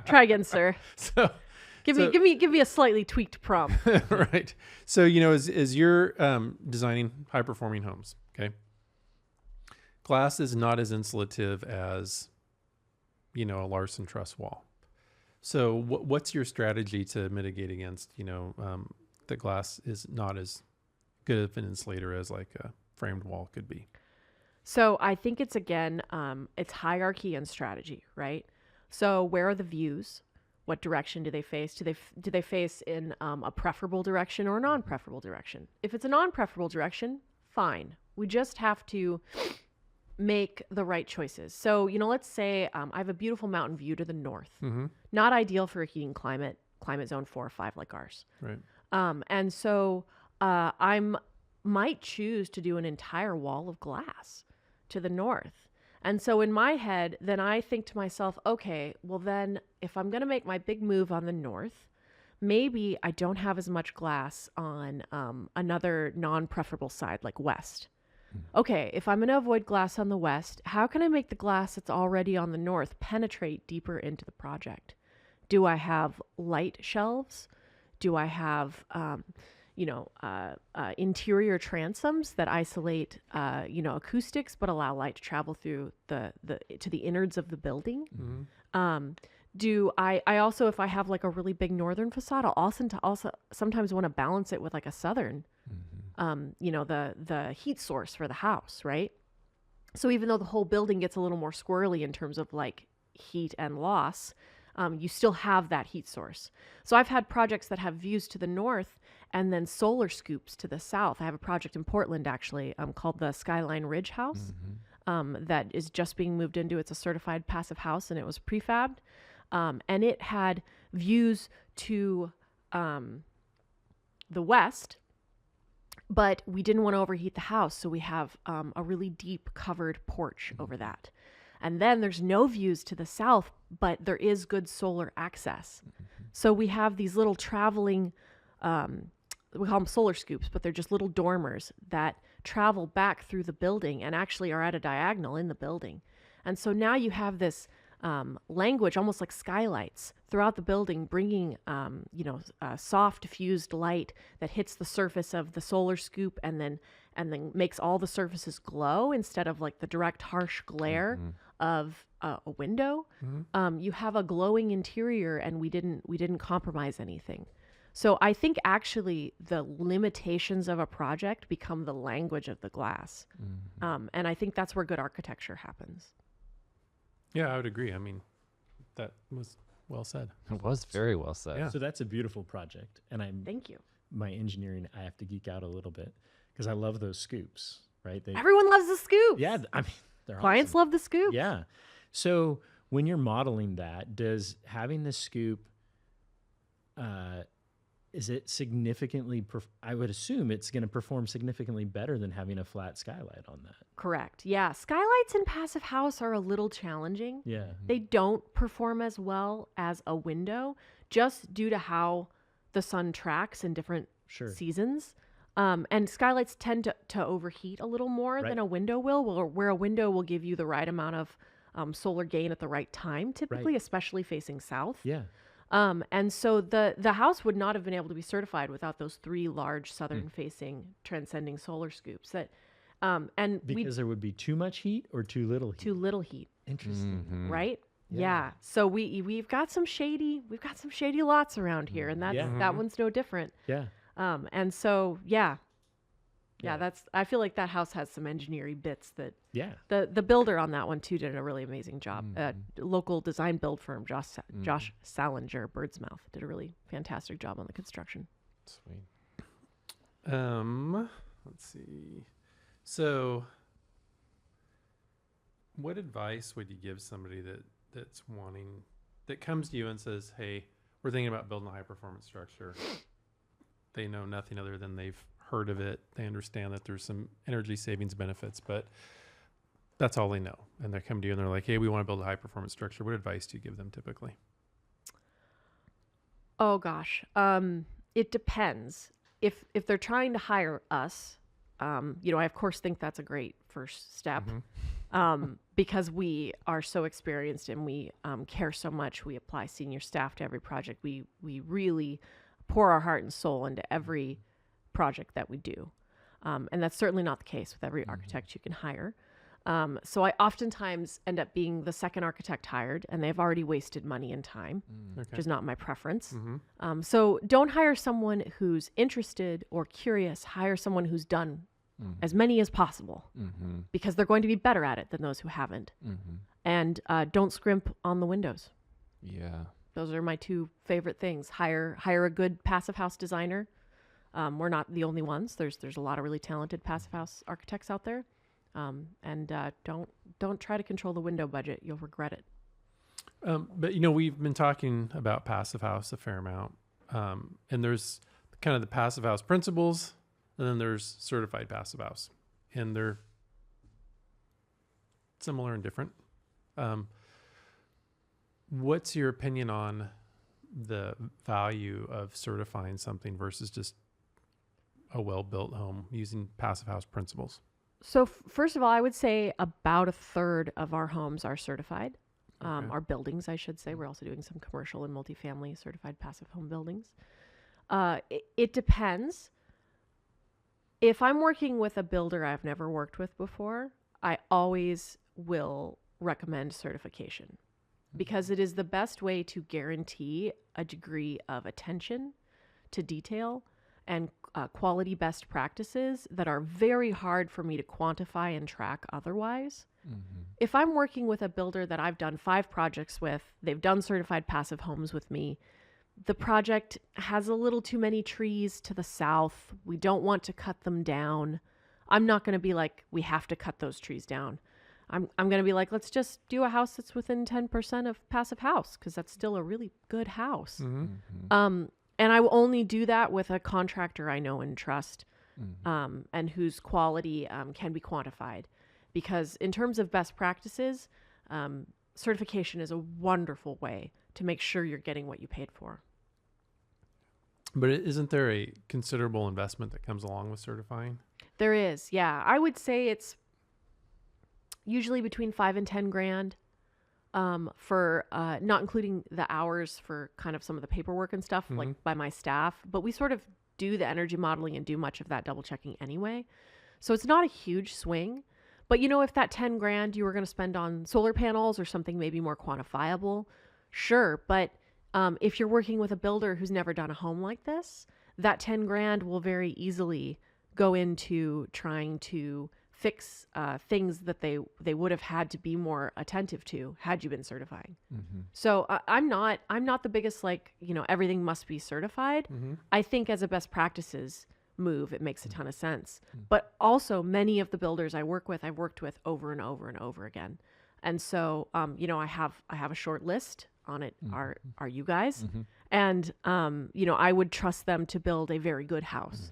[SPEAKER 4] Try again, sir.
[SPEAKER 2] So
[SPEAKER 4] Give me a slightly tweaked prompt.
[SPEAKER 2] right. So, as you're designing high performing homes, okay, glass is not as insulative as, a Larson truss wall. So what's your strategy to mitigate against, the glass is not as good of an insulator as like a framed wall could be?
[SPEAKER 4] So I think it's, again, it's hierarchy and strategy, right? So where are the views? What direction do they face? Do they face in a preferable direction or a non-preferable direction? If it's a non-preferable direction, fine. We just have to make the right choices. So, let's say I have a beautiful mountain view to the north. Not ideal for a heating climate zone 4 or 5 like ours.
[SPEAKER 2] Right.
[SPEAKER 4] And so I might choose to do an entire wall of glass to the north. And so in my head, then I think to myself, okay, well then if I'm going to make my big move on the north, maybe I don't have as much glass on another non-preferable side like west. Okay, if I'm going to avoid glass on the west, how can I make the glass that's already on the north penetrate deeper into the project? Do I have light shelves? Do I have, interior transoms that isolate, acoustics but allow light to travel through to the innards of the building? Do I also, if I have like a really big northern facade, I'll also sometimes want to balance it with like a southern, the heat source for the house, right? So even though the whole building gets a little more squirrely in terms of like heat and loss, you still have that heat source. So I've had projects that have views to the north and then solar scoops to the south. I have a project in Portland actually called the Skyline Ridge House that is just being moved into. It's a certified passive house and it was prefabbed. And it had views to the west, but we didn't want to overheat the house. So we have a really deep covered porch over that. And then there's no views to the south, but there is good solar access. So we have these little traveling, we call them solar scoops, but they're just little dormers that travel back through the building and actually are at a diagonal in the building. And so now you have this language, almost like skylights throughout the building, bringing, soft diffused light that hits the surface of the solar scoop and then makes all the surfaces glow instead of like the direct harsh glare of a window. You have a glowing interior, and we didn't compromise anything. So I think actually the limitations of a project become the language of the glass, and I think that's where good architecture happens.
[SPEAKER 2] Yeah, I would agree. I mean, that was well said.
[SPEAKER 1] It was very well said.
[SPEAKER 2] Yeah.
[SPEAKER 3] So that's a beautiful project, and
[SPEAKER 4] Thank you.
[SPEAKER 3] my engineering, I have to geek out a little bit because I love those scoops, right?
[SPEAKER 4] Everyone loves the scoop.
[SPEAKER 3] Yeah, I mean, they're
[SPEAKER 4] Clients
[SPEAKER 3] awesome.
[SPEAKER 4] love the scoop.
[SPEAKER 3] Yeah. So when you're modeling that, does having the scoop, is it significantly, I would assume it's going to perform significantly better than having a flat skylight on that.
[SPEAKER 4] Correct. Yeah. Skylights in passive house are a little challenging.
[SPEAKER 3] Yeah.
[SPEAKER 4] They don't perform as well as a window just due to how the sun tracks in different seasons. And skylights tend to overheat a little more than a window will, where a window will give you the right amount of solar gain at the right time, typically, especially facing south.
[SPEAKER 3] Yeah.
[SPEAKER 4] And so the house would not have been able to be certified without those 3 large southern-facing transcending solar scoops. Because
[SPEAKER 3] there would be too much heat or too little heat?
[SPEAKER 4] Too little heat.
[SPEAKER 3] Interesting.
[SPEAKER 4] Right? Yeah. So we've got some shady lots around here, and that one's no different.
[SPEAKER 3] Yeah.
[SPEAKER 4] And so I feel like that house has some engineering bits that the builder on that one too did a really amazing job. Local design build firm Josh Salinger, Birdsmouth, did a really fantastic job on the construction.
[SPEAKER 1] Sweet.
[SPEAKER 2] Let's see. So what advice would you give somebody that comes to you and says, hey, we're thinking about building a high performance structure. They know nothing other than they've heard of it. They understand that there's some energy savings benefits, but that's all they know. And they come to you and they're like, hey, we want to build a high performance structure. What advice do you give them typically?
[SPEAKER 4] Oh gosh. It depends. If they're trying to hire us, I of course think that's a great first step. Because we are so experienced and we care so much. We apply senior staff to every project. We really pour our heart and soul into every project that we do. And that's certainly not the case with every architect you can hire. So I oftentimes end up being the second architect hired, and they've already wasted money and time, which is not my preference. So don't hire someone who's interested or curious. Hire someone who's done as many as possible, because they're going to be better at it than those who haven't. And don't scrimp on the windows.
[SPEAKER 1] Yeah.
[SPEAKER 4] Those are my two favorite things. Hire a good passive house designer. We're not the only ones. There's a lot of really talented passive house architects out there. And don't try to control the window budget. You'll regret it.
[SPEAKER 2] But we've been talking about passive house a fair amount. And there's kind of the passive house principles, and then there's certified passive house, and they're similar and different. What's your opinion on the value of certifying something versus just a well-built home using passive house principles?
[SPEAKER 4] So first of all, I would say about a third of our homes are certified. Our buildings, I should say. We're also doing some commercial and multifamily certified passive home buildings. It depends. If I'm working with a builder I've never worked with before, I always will recommend certification, because it is the best way to guarantee a degree of attention to detail and quality best practices that are very hard for me to quantify and track otherwise. If I'm working with a builder that I've done 5 projects with, they've done certified passive homes with me, the project has a little too many trees to the south, we don't want to cut them down, I'm not going to be like, we have to cut those trees down. I'm going to be like, let's just do a house that's within 10% of passive house, because that's still a really good house. And I will only do that with a contractor I know and trust, and whose quality can be quantified. Because in terms of best practices, certification is a wonderful way to make sure you're getting what you paid for.
[SPEAKER 2] But isn't there a considerable investment that comes along with certifying?
[SPEAKER 4] There is, yeah. I would say it's usually between $5,000 and $10,000 for not including the hours for kind of some of the paperwork and stuff, like by my staff. But we sort of do the energy modeling and do much of that double checking anyway. So it's not a huge swing. But if that $10,000 you were going to spend on solar panels or something maybe more quantifiable, sure. But if you're working with a builder who's never done a home like this, that $10,000 will very easily go into trying to fix things that they would have had to be more attentive to had you been certifying. So I'm not the biggest everything must be certified. I think as a best practices move, it makes a ton of sense. But also many of the builders I've worked with over and over and over again. And so I have a short list on it. Are you guys? And I would trust them to build a very good house.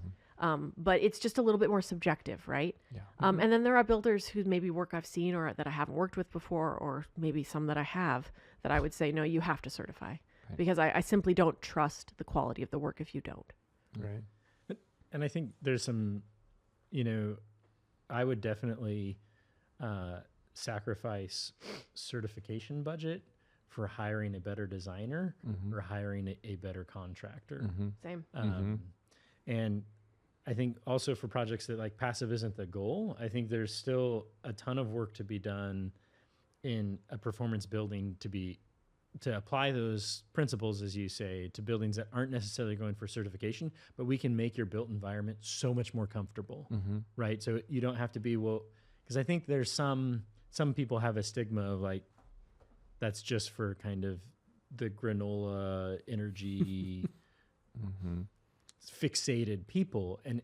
[SPEAKER 4] But it's just a little bit more subjective, right? And then there are builders whose maybe work I've seen or that I haven't worked with before, or maybe some that I have, that I would say, no, you have to certify, because I simply don't trust the quality of the work if you don't.
[SPEAKER 2] Right.
[SPEAKER 3] And I think there's some, I would definitely sacrifice certification budget for hiring a better designer or hiring a better contractor.
[SPEAKER 4] Same.
[SPEAKER 3] And I think also for projects that passive isn't the goal, I think there's still a ton of work to be done in a performance building to apply those principles, as you say, to buildings that aren't necessarily going for certification, but we can make your built environment so much more comfortable, right? So you don't have to be, because I think there's some people have a stigma of that's just for kind of the granola energy fixated people, and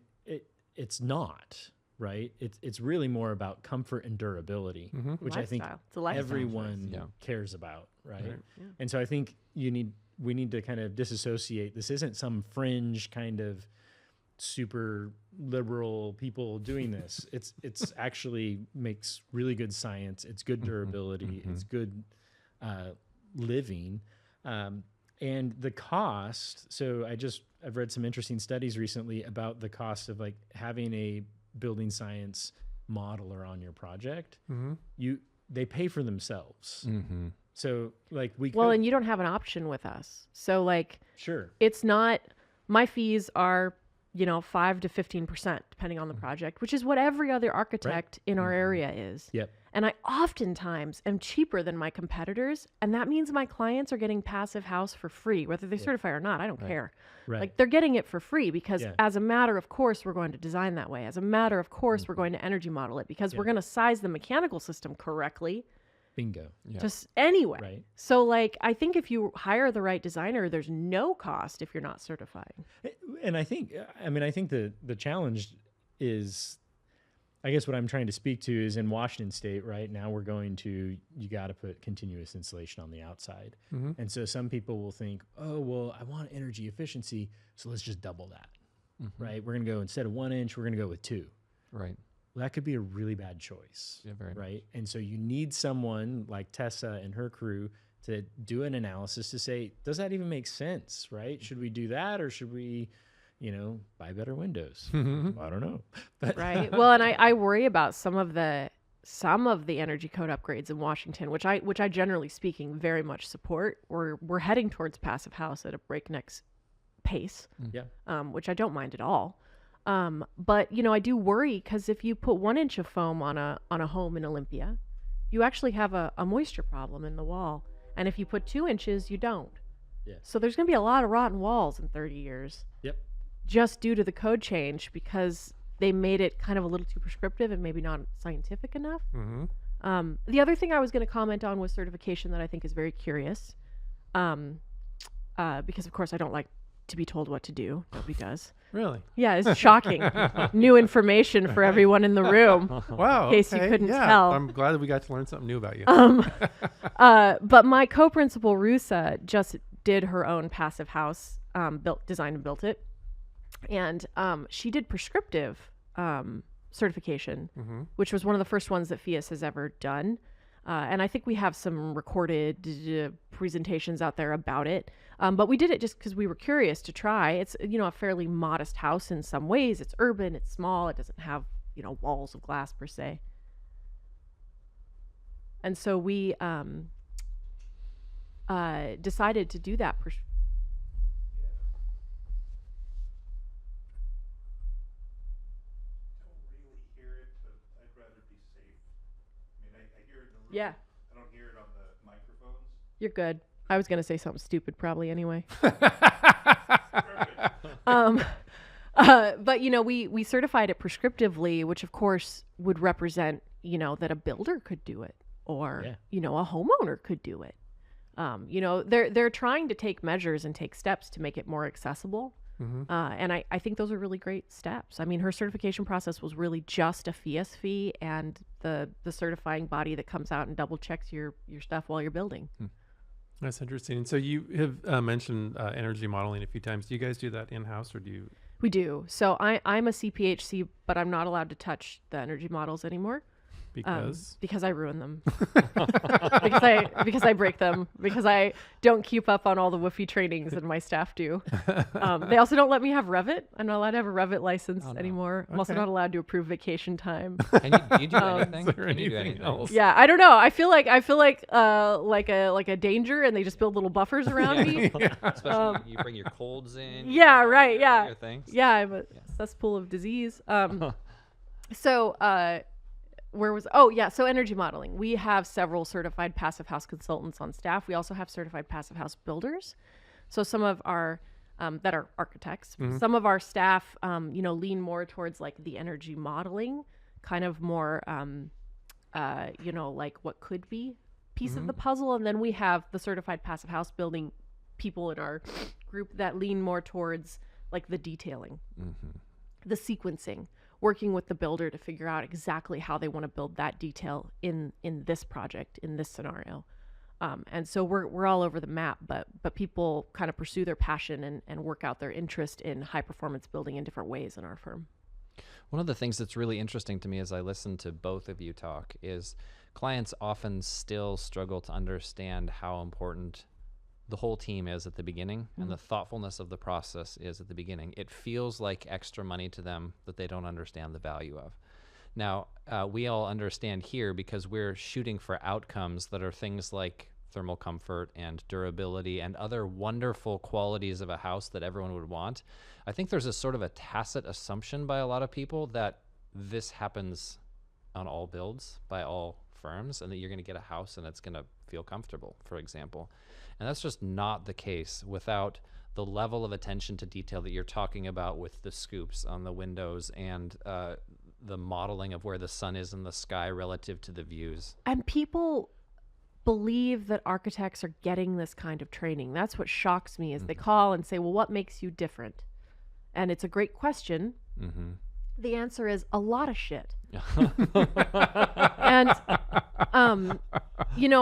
[SPEAKER 3] it's not, right? It's really more about comfort and durability, which
[SPEAKER 4] lifestyle.
[SPEAKER 3] I think everyone cares about, right?
[SPEAKER 4] Yeah.
[SPEAKER 3] And so I think we need to kind of disassociate. This isn't some fringe kind of super liberal people doing this. It's actually makes really good science. It's good durability. It's good living. And the cost, so I've read some interesting studies recently about the cost of having a building science modeler on your project. They pay for themselves. So
[SPEAKER 4] and you don't have an option with us. So
[SPEAKER 3] sure,
[SPEAKER 4] it's not, my fees are 5 to 15%, depending on the project, which is what every other architect in our area is.
[SPEAKER 3] Yep.
[SPEAKER 4] And I oftentimes am cheaper than my competitors. And that means my clients are getting passive house for free, whether they certify or not. I don't care.
[SPEAKER 3] Right.
[SPEAKER 4] Like they're getting it for free because as a matter of course, we're going to design that way. As a matter of course, we're going to energy model it because we're going to size the mechanical system correctly.
[SPEAKER 3] Bingo.
[SPEAKER 4] Just anyway.
[SPEAKER 3] Right.
[SPEAKER 4] So like, I think if you hire the right designer, there's no cost if you're not certifying.
[SPEAKER 3] And I think the challenge is, I guess what I'm trying to speak to is in Washington State right now, you got to put continuous insulation on the outside. And so some people will think, oh, well, I want energy efficiency, so let's just double that, right? We're going to go, instead of 1 inch, we're going to go with 2.
[SPEAKER 1] Right.
[SPEAKER 3] Well, that could be a really bad choice, right? And so you need someone like Tessa and her crew to do an analysis to say, does that even make sense, right? Should we do that, or should we, buy better windows? I don't know. But
[SPEAKER 4] right. Well, and I worry about some of the energy code upgrades in Washington, which I generally speaking very much support. We're heading towards passive house at a breakneck pace, which I don't mind at all. But I do worry because if you put 1 inch of foam on a home in Olympia, you actually have a moisture problem in the wall. And if you put 2 inches, you don't.
[SPEAKER 3] Yeah.
[SPEAKER 4] So there's going to be a lot of rotten walls in 30 years.
[SPEAKER 3] Yep.
[SPEAKER 4] Just due to the code change because they made it kind of a little too prescriptive and maybe not scientific enough. The other thing I was going to comment on was certification that I think is very curious. Because of course I don't like to be told what to do. Nobody does.
[SPEAKER 2] Really?
[SPEAKER 4] Yeah, it's shocking. New information for everyone in the room.
[SPEAKER 2] Wow.
[SPEAKER 4] In case you couldn't tell.
[SPEAKER 2] I'm glad that we got to learn something new about you.
[SPEAKER 4] But my co-principal, Rusa, just did her own passive house, designed and built it. And she did prescriptive certification, which was one of the first ones that FIAS has ever done. And I think we have some recorded presentations out there about it. But we did it just because we were curious to try. It's, a fairly modest house in some ways. It's urban, it's small, it doesn't have, walls of glass per se. And so we decided to do that. Yeah.
[SPEAKER 2] I don't hear it on the microphones.
[SPEAKER 4] You're good. I was going to say something stupid probably anyway. But, we certified it prescriptively, which of course would represent, that a builder could do it or, a homeowner could do it. They're trying to take measures and take steps to make it more accessible. And I think those are really great steps. I mean, her certification process was really just a FIAS fee and the certifying body that comes out and double checks your stuff while you're building.
[SPEAKER 2] That's interesting. And so you have mentioned energy modeling a few times. Do you guys do that in-house or do you?
[SPEAKER 4] We do. So I'm a CPHC, but I'm not allowed to touch the energy models anymore. Because I ruin them. because I break them. Because I don't keep up on all the woofy trainings and my staff do. They also don't let me have Revit. I'm not alled to have a Revit license anymore. I'm also not allowed to approve vacation time.
[SPEAKER 1] Can you do anything?
[SPEAKER 2] Can you do anything else?
[SPEAKER 4] Yeah, I don't know. I feel like like a danger, and they just build little buffers around me.
[SPEAKER 1] Especially you bring your colds in.
[SPEAKER 4] Yeah, right. Yeah.
[SPEAKER 1] Your things.
[SPEAKER 4] Yeah, I'm a cesspool of disease. So energy modeling. We have several certified passive house consultants on staff. We also have certified passive house builders. So some of our that are architects. Some of our staff, lean more towards like the energy modeling, kind of more, like what could be piece of the puzzle. And then we have the certified passive house building people in our group that lean more towards like the detailing, the sequencing, working with the builder to figure out exactly how they want to build that detail in this project, in this scenario. And so we're all over the map, but people kind of pursue their passion and work out their interest in high performance building in different ways in our firm.
[SPEAKER 1] One of the things that's really interesting to me as I listen to both of you talk is clients often still struggle to understand how important the whole team is at the beginning and the thoughtfulness of the process is at the beginning. It feels like extra money to them that they don't understand the value of. Now, we all understand here because we're shooting for outcomes that are things like thermal comfort and durability and other wonderful qualities of a house that everyone would want, I think there's a sort of a tacit assumption by a lot of people that this happens on all builds by all firms, and that you're going to get a house and it's going to feel comfortable, for example. And that's just not the case without the level of attention to detail that you're talking about with the scoops on the windows and the modeling of where the sun is in the sky relative to the views.
[SPEAKER 4] And people believe that architects are getting this kind of training. That's what shocks me is they call and say, well, what makes you different? And it's a great question. The answer is a lot of shit. And,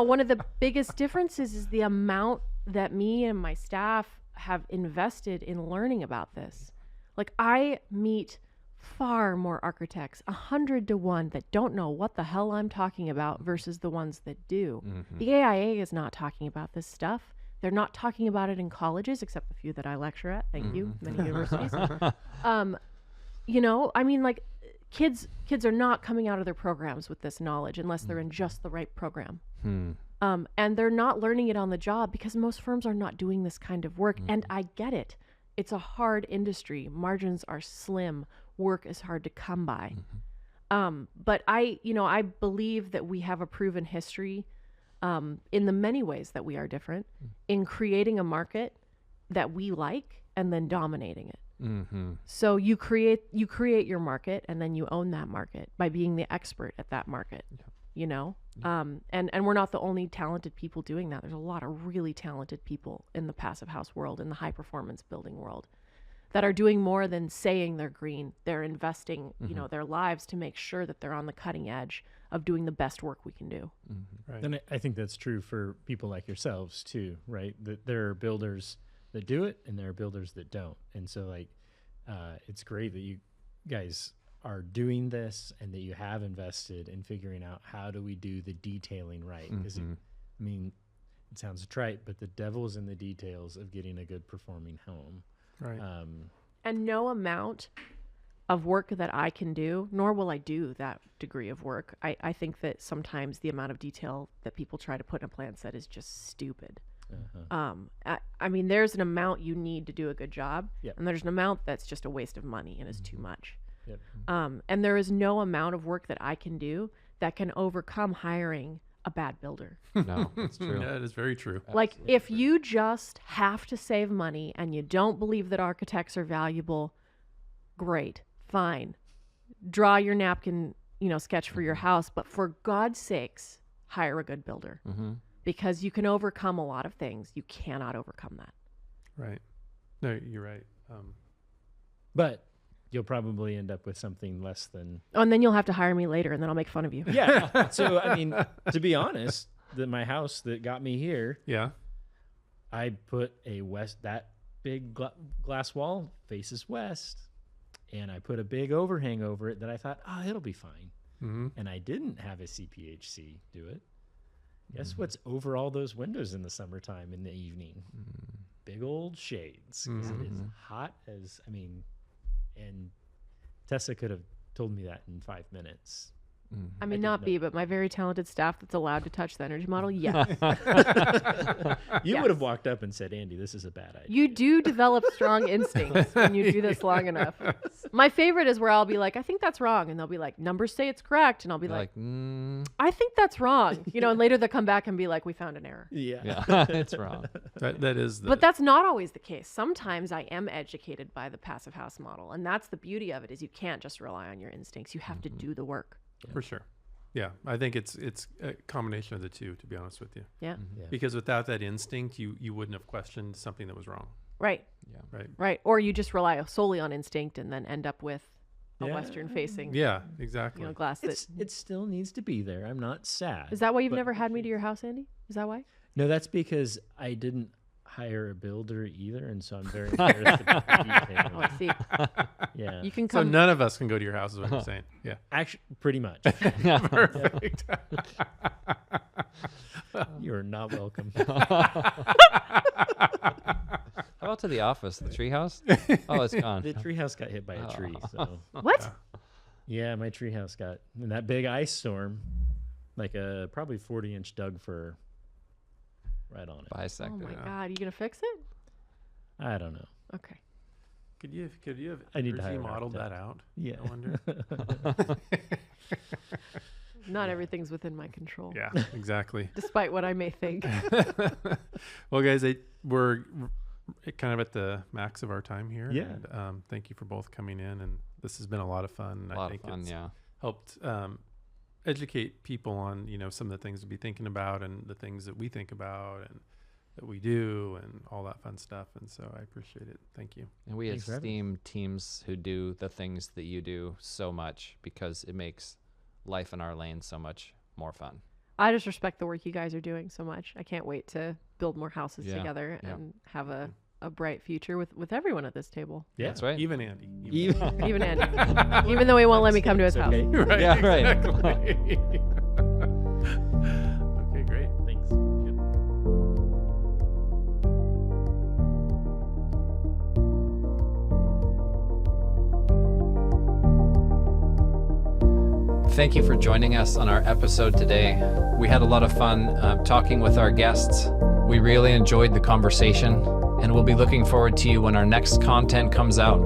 [SPEAKER 4] one of the biggest differences is the amount that me and my staff have invested in learning about this. Like, I meet far more architects, 100 to 1, that don't know what the hell I'm talking about versus the ones that do. The AIA is not talking about this stuff. They're not talking about it in colleges, except the few that I lecture at. Thank you, many universities. Kids are not coming out of their programs with this knowledge unless they're in just the right program. And they're not learning it on the job because most firms are not doing this kind of work. And I get it. It's a hard industry. Margins are slim. Work is hard to come by. But I believe that we have a proven history in the many ways that we are different in creating a market that we like and then dominating it. So you create your market and then you own that market by being the expert at that market, and we're not the only talented people doing that. There's a lot of really talented people in the passive house world, in the high performance building world, that are doing more than saying they're green. They're investing, their lives to make sure that they're on the cutting edge of doing the best work we can do.
[SPEAKER 3] Right. And I think that's true for people like yourselves too, right? That there are builders that do it and there are builders that don't. And so it's great that you guys are doing this and that you have invested in figuring out how do we do the detailing right. Because it sounds trite, but the devil's in the details of getting a good performing home.
[SPEAKER 2] Right.
[SPEAKER 4] And no amount of work that I can do, nor will I do that degree of work. I think that sometimes the amount of detail that people try to put in a plan set is just stupid. There's an amount you need to do a good job, and there's an amount that's just a waste of money and is too much. And there is no amount of work that I can do that can overcome hiring a bad builder.
[SPEAKER 1] No, that's true.
[SPEAKER 2] Yeah, it is very true.
[SPEAKER 4] Like, if you just have to save money and you don't believe that architects are valuable, great, fine. Draw your napkin, sketch for your house, but for God's sakes, hire a good builder. Because you can overcome a lot of things. You cannot overcome that.
[SPEAKER 2] Right. No, you're right.
[SPEAKER 3] But you'll probably end up with something less than...
[SPEAKER 4] Oh, and then you'll have to hire me later, and then I'll make fun of you.
[SPEAKER 3] Yeah. So, to be honest, my house that got me here, I put that big glass wall faces west, and I put a big overhang over it that I thought, it'll be fine. And I didn't have a CPHC do it. Guess what's over all those windows in the summertime in the evening? Big old shades. 'Cause it is hot as, and Tessa could have told me that in 5 minutes.
[SPEAKER 4] But my very talented staff that's allowed to touch the energy model, yes.
[SPEAKER 3] You would have walked up and said, Andy, this is a bad idea.
[SPEAKER 4] You do develop strong instincts when you do this long enough. My favorite is where I'll be like, I think that's wrong. And they'll be like, numbers say it's correct. And I'll be like, I think that's wrong. And later they'll come back and be like, we found an error.
[SPEAKER 1] Yeah, it's wrong.
[SPEAKER 2] That is
[SPEAKER 4] But that's not always the case. Sometimes I am educated by the passive house model. And that's the beauty of it, is you can't just rely on your instincts. You have to do the work.
[SPEAKER 2] For sure. Yeah, I think it's a combination of the two, to be honest with you.
[SPEAKER 4] Yeah.
[SPEAKER 2] Because without that instinct, you wouldn't have questioned something that was wrong.
[SPEAKER 4] Right.
[SPEAKER 2] Yeah.
[SPEAKER 4] Right. Or you just rely solely on instinct and then end up with a Western facing.
[SPEAKER 2] Yeah, exactly.
[SPEAKER 4] Glass that
[SPEAKER 3] it still needs to be there. I'm not sad.
[SPEAKER 4] Is that why you've never had me to your house, Andy? Is that why?
[SPEAKER 3] No, that's because I didn't hire a builder either, and so I'm very embarrassed about the details.
[SPEAKER 4] Oh, I see.
[SPEAKER 3] Yeah.
[SPEAKER 4] You can
[SPEAKER 2] So
[SPEAKER 4] come.
[SPEAKER 2] none of us can go to your house, is what you're saying. Yeah.
[SPEAKER 3] Actually, pretty much.
[SPEAKER 2] Perfect.
[SPEAKER 3] You are not welcome.
[SPEAKER 1] How about to the office, the treehouse? Oh, it's gone.
[SPEAKER 3] The treehouse got hit by a tree. So
[SPEAKER 4] What?
[SPEAKER 3] yeah, my treehouse got in that big ice storm, like a probably 40-inch Doug fir right on it.
[SPEAKER 1] Bisected.
[SPEAKER 4] Oh my God, you gonna fix it?
[SPEAKER 3] I don't know.
[SPEAKER 4] Okay.
[SPEAKER 2] Could you have
[SPEAKER 3] I need to hire
[SPEAKER 2] 3D
[SPEAKER 3] an
[SPEAKER 2] modeled that
[SPEAKER 3] architect.
[SPEAKER 2] out?
[SPEAKER 3] Yeah.
[SPEAKER 2] I wonder.
[SPEAKER 4] Not everything's within my control.
[SPEAKER 2] Yeah, exactly.
[SPEAKER 4] Despite what I may think.
[SPEAKER 2] Well, guys, we're kind of at the max of our time here.
[SPEAKER 3] Yeah.
[SPEAKER 2] And, thank you for both coming in, and this has been a lot of fun.
[SPEAKER 1] A lot of fun,
[SPEAKER 2] it's
[SPEAKER 1] yeah.
[SPEAKER 2] helped educate people on some of the things to be thinking about and the things that we think about and that we do and all that fun stuff. And so I appreciate it. Thank you.
[SPEAKER 1] And we
[SPEAKER 3] Thanks for having
[SPEAKER 1] esteem teams who do the things that you do so much, because it makes life in our lane so much more fun.
[SPEAKER 4] I just respect the work you guys are doing so much. I can't wait to build more houses
[SPEAKER 1] Yeah,
[SPEAKER 4] together
[SPEAKER 1] yeah.
[SPEAKER 4] and have a bright future with everyone at this table.
[SPEAKER 3] Yeah.
[SPEAKER 1] That's right.
[SPEAKER 2] Even Andy.
[SPEAKER 4] Even Andy. Even though he won't let me come to his house.
[SPEAKER 3] Okay.
[SPEAKER 2] Right.
[SPEAKER 1] Yeah, right.
[SPEAKER 2] Exactly. Okay, great.
[SPEAKER 3] Thanks.
[SPEAKER 1] Thank you for joining us on our episode today. We had a lot of fun talking with our guests. We really enjoyed the conversation, and we'll be looking forward to you when our next content comes out.